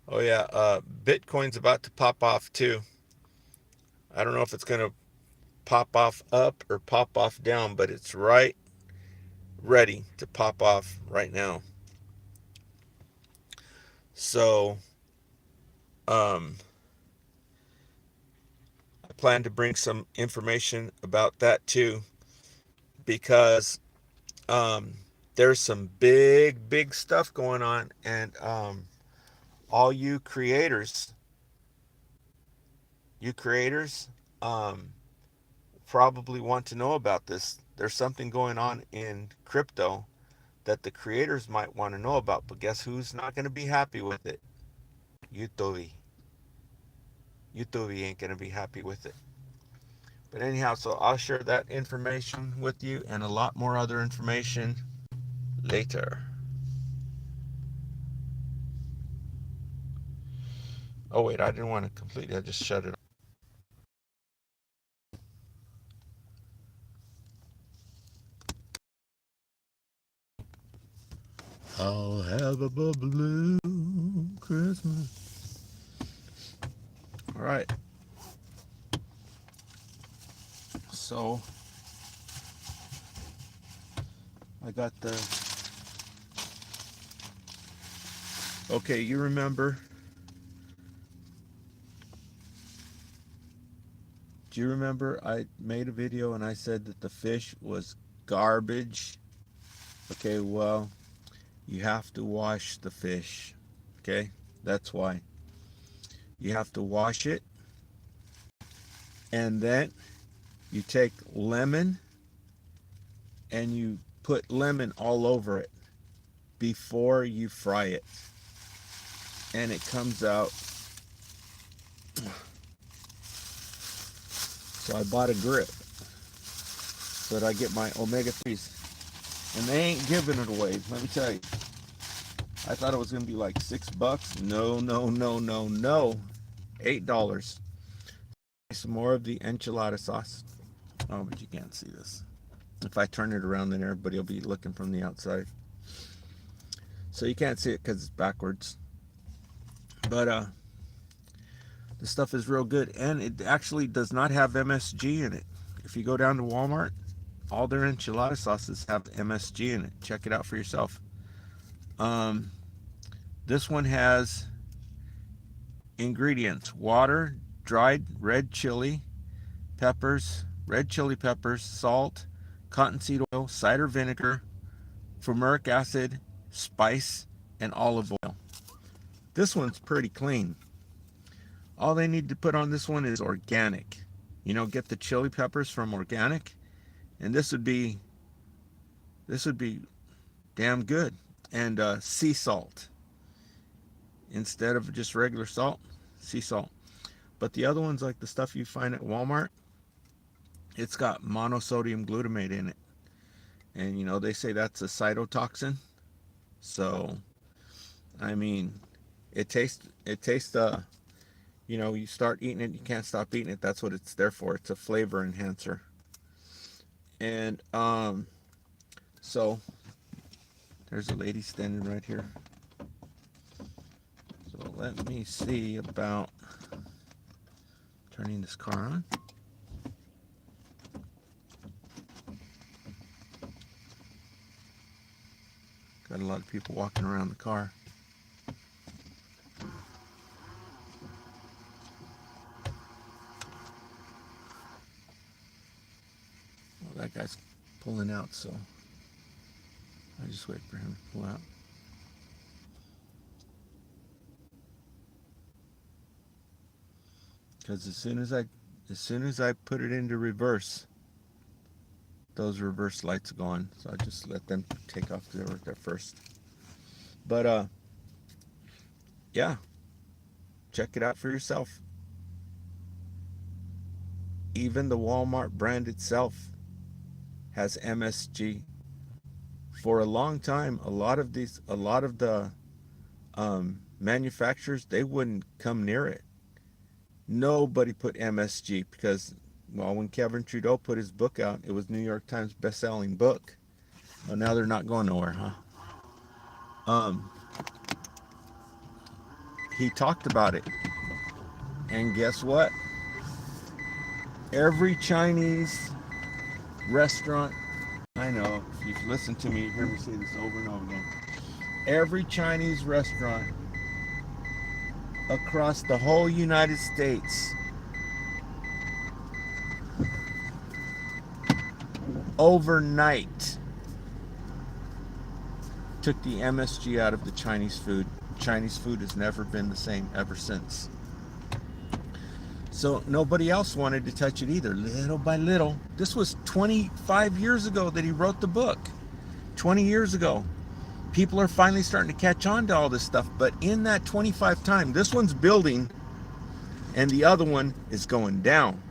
Oh yeah, Bitcoin's about to pop off too. I don't know if it's going to pop off up or pop off down, but it's right ready to pop off right now. So I plan to bring some information about that too, because um, there's some big stuff going on, and all you creators, um, probably want to know about this. There's something going on in crypto that the creators might want to know about, but guess who's not going to be happy with it? YouTube. YouTube ain't going to be happy with it. But anyhow, so I'll share that information with you and a lot more other information later. Oh wait, I didn't want to complete it. I just shut it I'll have a blue Christmas. All right. So I got the. Okay, you remember? Do you remember I made a video and I said that the fish was garbage? Okay, well, you have to wash the fish. Okay, that's why. You have to wash it, and then you take lemon and you put lemon all over it before you fry it, and it comes out. So I bought a grip so that I get my omega-3s, and they ain't giving it away, let me tell you. I thought it was gonna be like $6. No, no, no, no, no. $8. Some more of the enchilada sauce. Oh, but you can't see this. If I turn it around, then everybody will be looking from the outside. So you can't see it because it's backwards. But the stuff is real good, and it actually does not have MSG in it. If you go down to Walmart, all their enchilada sauces have MSG in it. Check it out for yourself. This one has ingredients: water, dried red chili peppers, red chili peppers, salt, cottonseed oil, cider vinegar, fumaric acid, spice, and olive oil. This one's pretty clean. All they need to put on this one is organic. You know, get the chili peppers from organic, and this would be damn good. And sea salt instead of just regular salt, sea salt. But the other ones, like the stuff you find at Walmart, it's got monosodium glutamate in it, and you know they say that's a cytotoxin. So I mean, it tastes you know, you start eating it, you can't stop eating it. That's what it's there for. It's a flavor enhancer. And so there's a lady standing right here. So let me see about turning this car on. Got a lot of people walking around the car. Well, that guy's pulling out, so I just wait for him to pull out. Because as soon as I put it into reverse, those reverse lights go on. So I just let them take off there first. But yeah, check it out for yourself. Even the Walmart brand itself has MSG. For a long time, a lot of the manufacturers, they wouldn't come near it. Nobody put MSG because, well, when Kevin Trudeau put his book out, it was New York Times best-selling book. Well, now they're not going nowhere, huh? He talked about it, and guess what? Every Chinese restaurant, I know, if you've listened to me, you hear me say this over and over again. Every Chinese restaurant across the whole United States overnight took the MSG out of the Chinese food. Chinese food has never been the same ever since. So nobody else wanted to touch it either, little by little. This was 25 years ago that he wrote the book. 20 years ago. People are finally starting to catch on to all this stuff. But in that 25 time, this one's building and the other one is going down,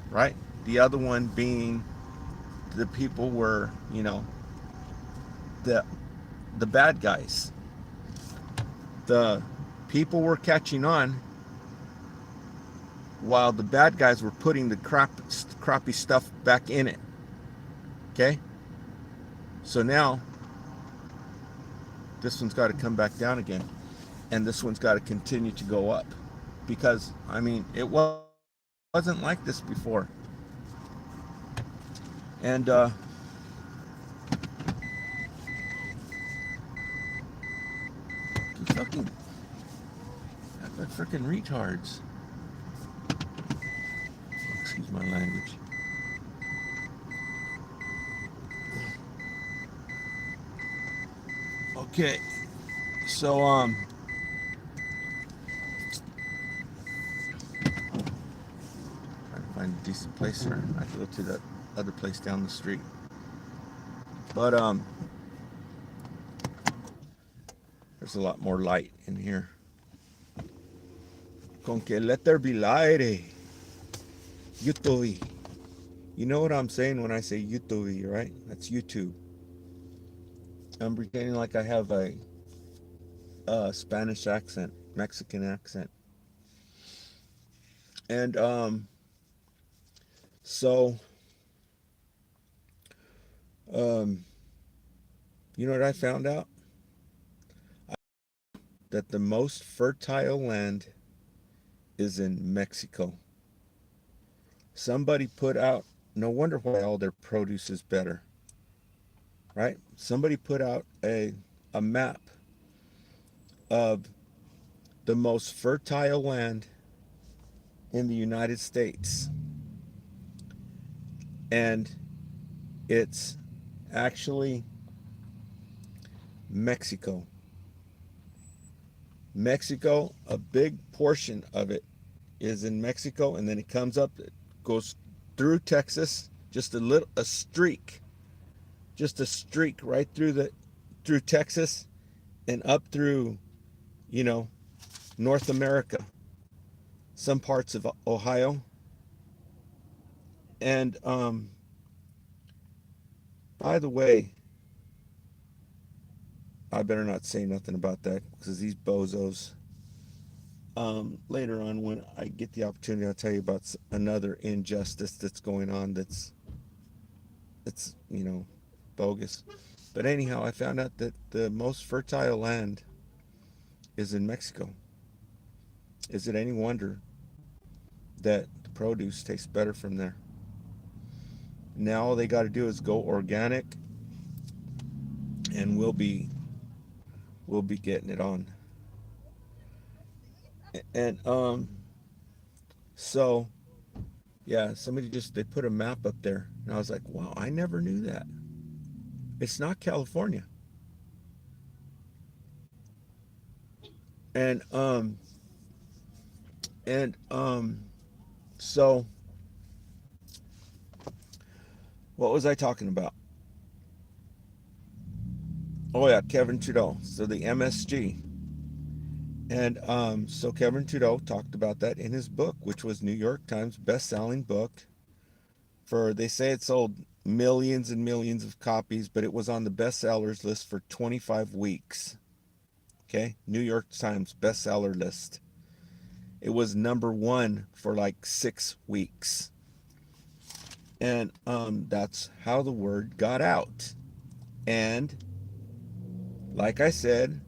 right? The other one being the people were, you know, the bad guys. The people were catching on while the bad guys were putting the crappy stuff back in it. Okay? So now This one's got to come back down again, and this one's got to continue to go up, because I mean it wasn't like this before. And you fucking freaking retards. Excuse my language. Okay, so trying to find a decent place here. I have to go to that other place down the street. But there's a lot more light in here. Con que let there be light. YouTube. You know what I'm saying when I say YouTube, right? That's YouTube. I'm pretending like I have a Spanish accent, Mexican accent. And so you know what I found out? That the most fertile land is in Mexico. Somebody put out, no wonder why all their produce is better, right? Somebody put out a map of the most fertile land in the United States. And it's actually Mexico. Mexico, a big portion of it is in Mexico, and then it comes up, it goes through Texas, just a streak right through Texas and up through, North America, some parts of Ohio. And by the way, I better not say nothing about that, because these bozos, later on when I get the opportunity, I'll tell you about another injustice that's going on that's bogus. But anyhow, I found out that the most fertile land is in Mexico. Is it any wonder that the produce tastes better from there? Now all they got to do is go organic, and we'll be getting it on. And so yeah, they put a map up there, and I was like, wow, I never knew that. It's not California. And so what was I talking about? Oh yeah, Kevin Trudeau. So the MSG. And so Kevin Trudeau talked about that in his book, which was New York Times best-selling book. They say it sold millions and millions of copies, but it was on the bestsellers list for 25 weeks. Okay, New York Times bestseller list. It was number 1 for like 6 weeks. And that's how the word got out. And like I said,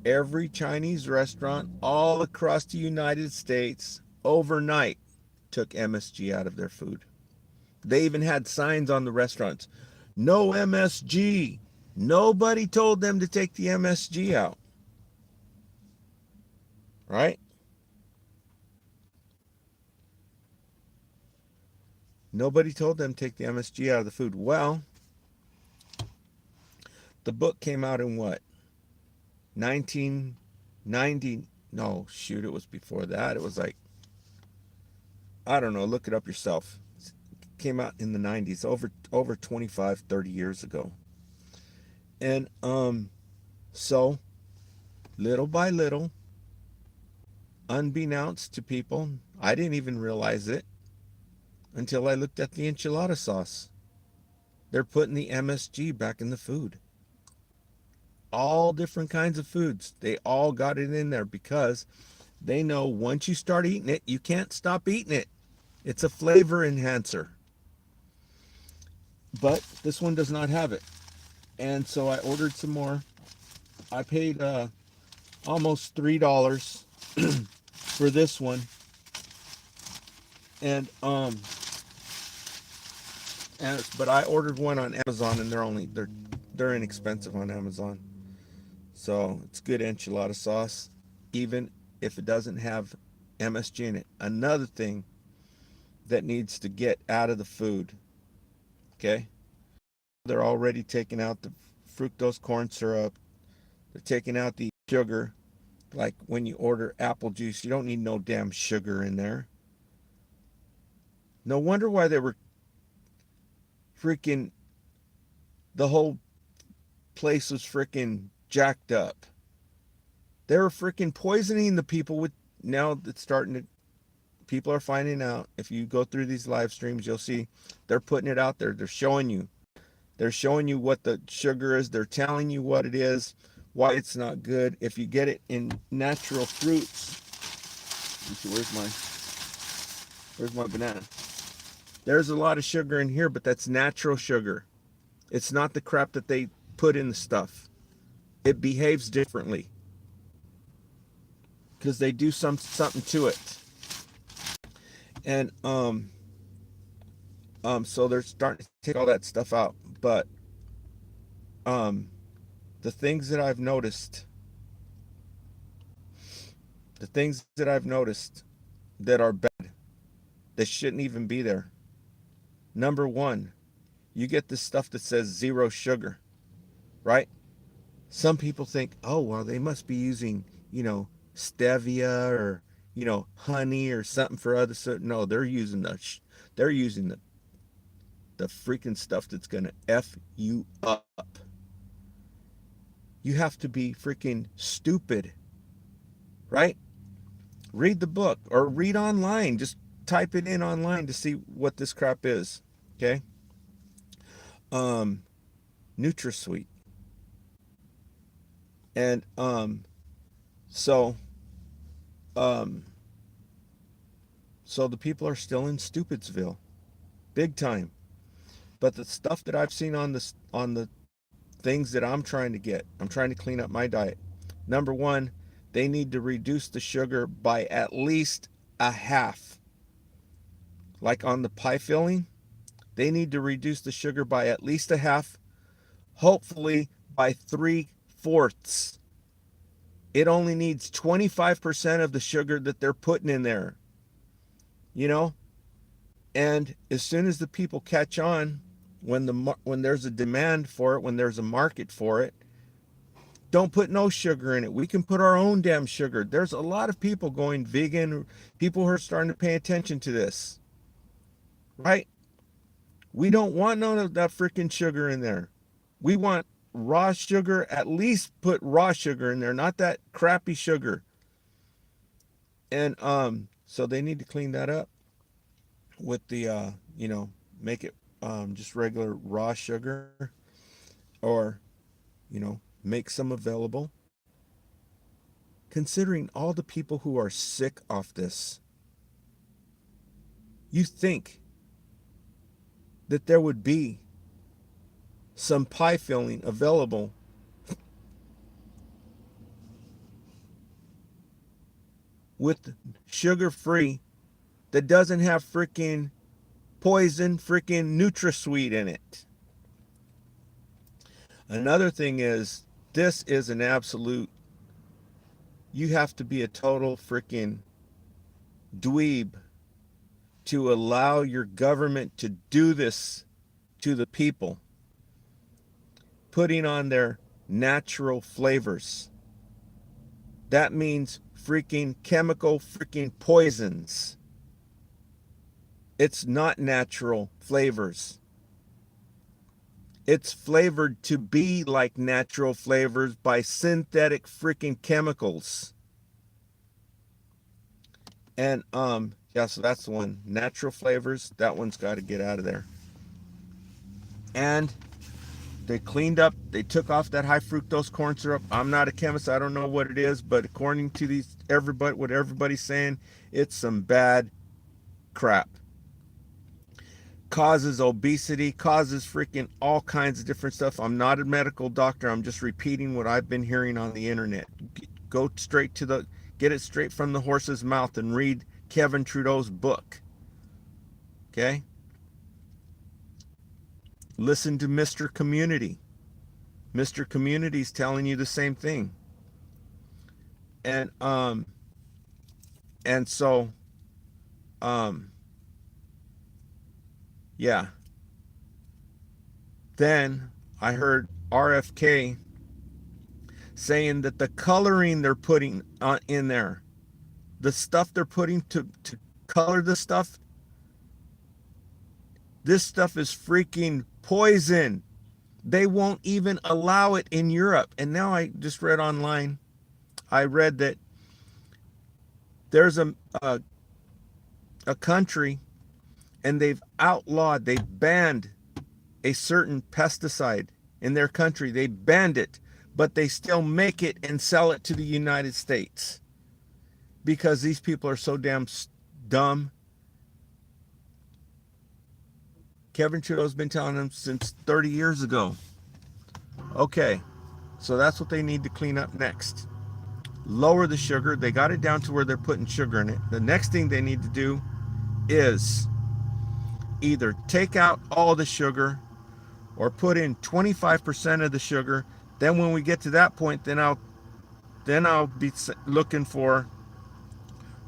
every Chinese restaurant all across the United States overnight took MSG out of their food. They even had signs on the restaurants, no MSG. Nobody told them to take the MSG out. Right? Nobody told them to take the MSG out of the food. Well, the book came out in what? 1990? No, shoot, it was before that. It was like, I don't know, look it up yourself. It came out in the 90s, over 25, 30 years ago. And so little by little, unbeknownst to people, I didn't even realize it until I looked at the enchilada sauce. They're putting the MSG back in the food. All different kinds of foods. They all got it in there because they know once you start eating it, you can't stop eating it. It's a flavor enhancer. But this one does not have it. And so I ordered some more. I paid almost $3 for this one, and but I ordered one on Amazon, and they're inexpensive on Amazon. So it's good enchilada sauce, even if it doesn't have MSG in it. Another thing that needs to get out of the food, okay? They're already taking out the fructose corn syrup. They're taking out the sugar. Like when you order apple juice, you don't need no damn sugar in there. No wonder why they were freaking, the whole place was freaking jacked up. They were freaking poisoning the people with, now it's starting to, people are finding out. If you go through these live streams, you'll see they're putting it out there. They're showing you. They're showing you what the sugar is. They're telling you what it is, why it's not good. If you get it in natural fruits, let's see, where's my banana? There's a lot of sugar in here, but that's natural sugar. It's not the crap that they put in the stuff. It behaves differently because they do something to it. And so they're starting to take all that stuff out. But the things that I've noticed, that are bad, that shouldn't even be there. Number one, you get this stuff that says 0 sugar, right? Some people think, oh, well, they must be using, stevia or, honey or something for other. No, they're using the freaking stuff that's gonna F you up. You have to be freaking stupid, right? Read the book or read online. Just type it in online to see what this crap is. Okay. NutraSweet. And so the people are still in Stupidsville, big time. But the stuff that I've seen on the things that I'm trying to clean up my diet. Number one, they need to reduce the sugar by at least a half. Like on the pie filling, they need to reduce the sugar by at least a half, hopefully by 3/4. It only needs 25% of the sugar that they're putting in there. And as soon as the people catch on, when there's a demand for it, when there's a market for it, don't put no sugar in it. We can put our own damn sugar. There's a lot of people going vegan, people who are starting to pay attention to this, right? We don't want none of that freaking sugar in there. We want raw sugar. At least put raw sugar in there, not that crappy sugar. And so they need to clean that up with the make it just regular raw sugar, or make some available. Considering all the people who are sick off this, you think that there would be some pie filling available with sugar free that doesn't have freaking poison freaking NutraSweet in it. Another thing is, this is an absolute, you have to be a total freaking dweeb to allow your government to do this to the people, putting on their natural flavors. That means freaking chemical freaking poisons. It's not natural flavors. It's flavored to be like natural flavors by synthetic freaking chemicals. And yeah, so that's the one. Natural flavors, that one's got to get out of there. And they cleaned up, they took off that high fructose corn syrup. I'm not a chemist, I don't know what it is, but according to what everybody's saying, it's some bad crap. causes obesity, causes freaking all kinds of different stuff. I'm not a medical doctor. I'm just repeating what I've been hearing on the internet. Go straight to get it straight from the horse's mouth and read Kevin Trudeau's book. Okay? Listen to Mr. Community. Mr. Community's telling you the same thing. And so yeah. Then I heard RFK saying that the coloring they're putting in there, the stuff they're putting to color the stuff, this stuff is freaking poison. They won't even allow it in Europe. And now I just read online, I read that there's a country, and they've banned a certain pesticide in their country. They banned it, but they still make it and sell it to the United States because these people are so damn dumb. Kevin Trudeau's been telling them since 30 years ago. Okay, so that's what they need to clean up next. Lower the sugar. They got it down to where they're putting sugar in it. The next thing they need to do is either take out all the sugar or put in 25% of the sugar. Then when we get to that point, then I'll be looking for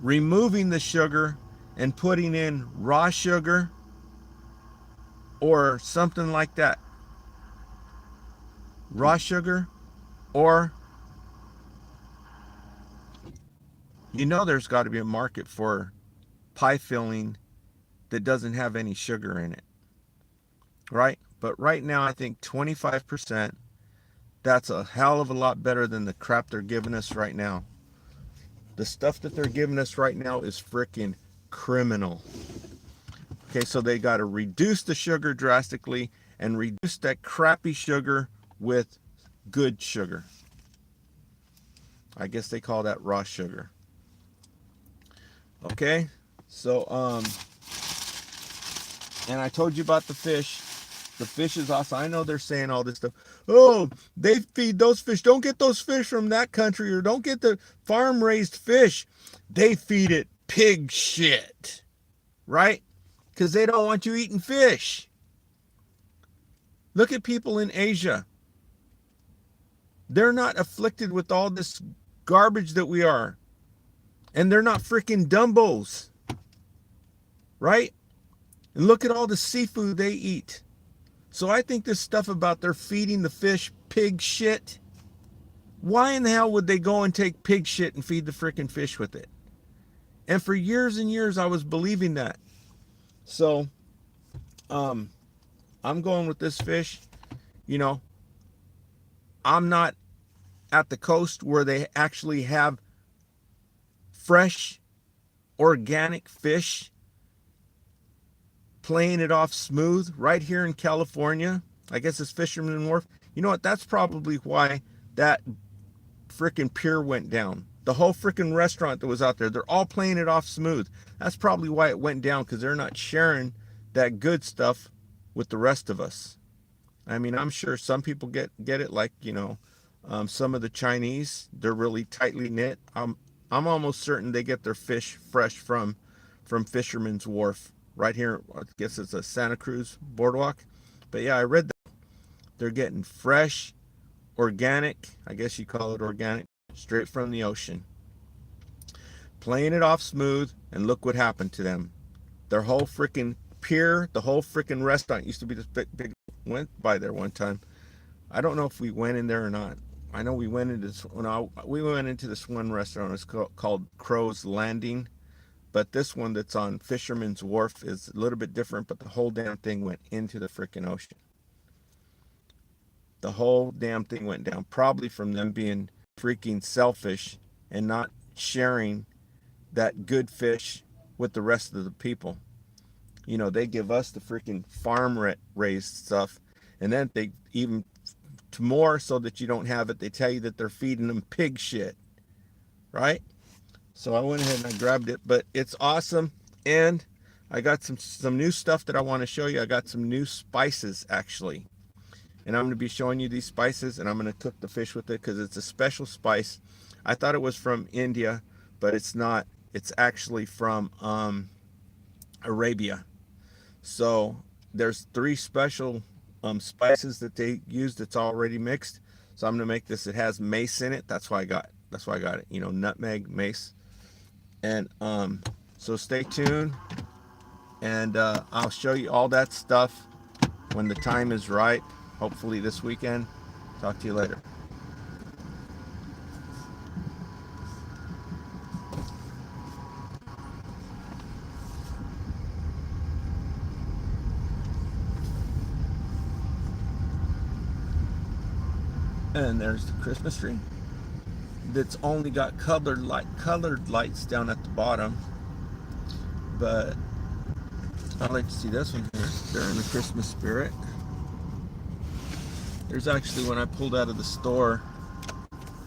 removing the sugar and putting in raw sugar or something like that. Raw sugar, or there's got to be a market for pie filling that doesn't have any sugar in it, right? But right now I think 25%, that's a hell of a lot better than the crap they're giving us right now. The stuff that they're giving us right now is freaking criminal. Okay, so they got to reduce the sugar drastically and reduce that crappy sugar with good sugar. I guess they call that raw sugar. Okay, so and I told you about the fish. The fish is awesome. I know they're saying all this stuff. Oh, they feed those fish. Don't get those fish from that country, or don't get the farm-raised fish. They feed it pig shit, right? Because they don't want you eating fish. Look at people in Asia. They're not afflicted with all this garbage that we are. And they're not freaking Dumbos, right? And look at all the seafood they eat. So I think this stuff about they're feeding the fish pig shit, why in the hell would they go and take pig shit and feed the freaking fish with it? And for years and years I was believing that. So I'm going with this fish. I'm not at the coast where they actually have fresh, organic fish, playing it off smooth right here in California. I guess it's Fisherman Wharf. You know what? That's probably why that freaking pier went down. The whole freaking restaurant that was out there, they're all playing it off smooth. That's probably why it went down, because they're not sharing that good stuff with the rest of us. I mean, I'm sure some people get it, like, some of the Chinese, they're really tightly knit. I'm almost certain they get their fish fresh from Fisherman's Wharf right here. I guess it's a Santa Cruz boardwalk. But yeah, I read that they're getting fresh, organic, I guess you call it organic, straight from the ocean. Playing it off smooth, and look what happened to them. Their whole freaking pier, the whole freaking restaurant used to be this big, went by there one time. I don't know if we went in there or not. I know we went into this one restaurant. It's called Crow's Landing, but this one that's on Fisherman's Wharf is a little bit different. But the whole damn thing went into the freaking ocean. The whole damn thing went down, probably from them being freaking selfish and not sharing that good fish with the rest of the people. They give us the freaking farm-raised stuff, and then they even more so that you don't have it, they tell you that they're feeding them pig shit, right? So I went ahead and I grabbed it, but it's awesome. And I got some new stuff that I want to show you. I got some new spices actually, and I'm going to be showing you these spices, and I'm going to cook the fish with it because it's a special spice. I thought it was from India, but it's not. It's actually from Arabia. So there's three special spices that they use that's already mixed. So I'm gonna make this. It has mace in it. That's why I got. That's why I got it. You know, nutmeg, mace, and so stay tuned, and I'll show you all that stuff when the time is right. Hopefully this weekend. Talk to you later. And there's the Christmas tree. That's only got colored lights down at the bottom, but I like to see this one here. They're in the Christmas spirit. There's actually, when I pulled out of the store,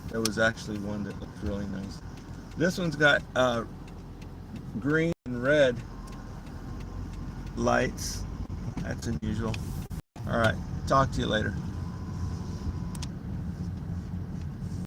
there was actually one that looked really nice. This one's got green and red lights. That's unusual. All right, talk to you later.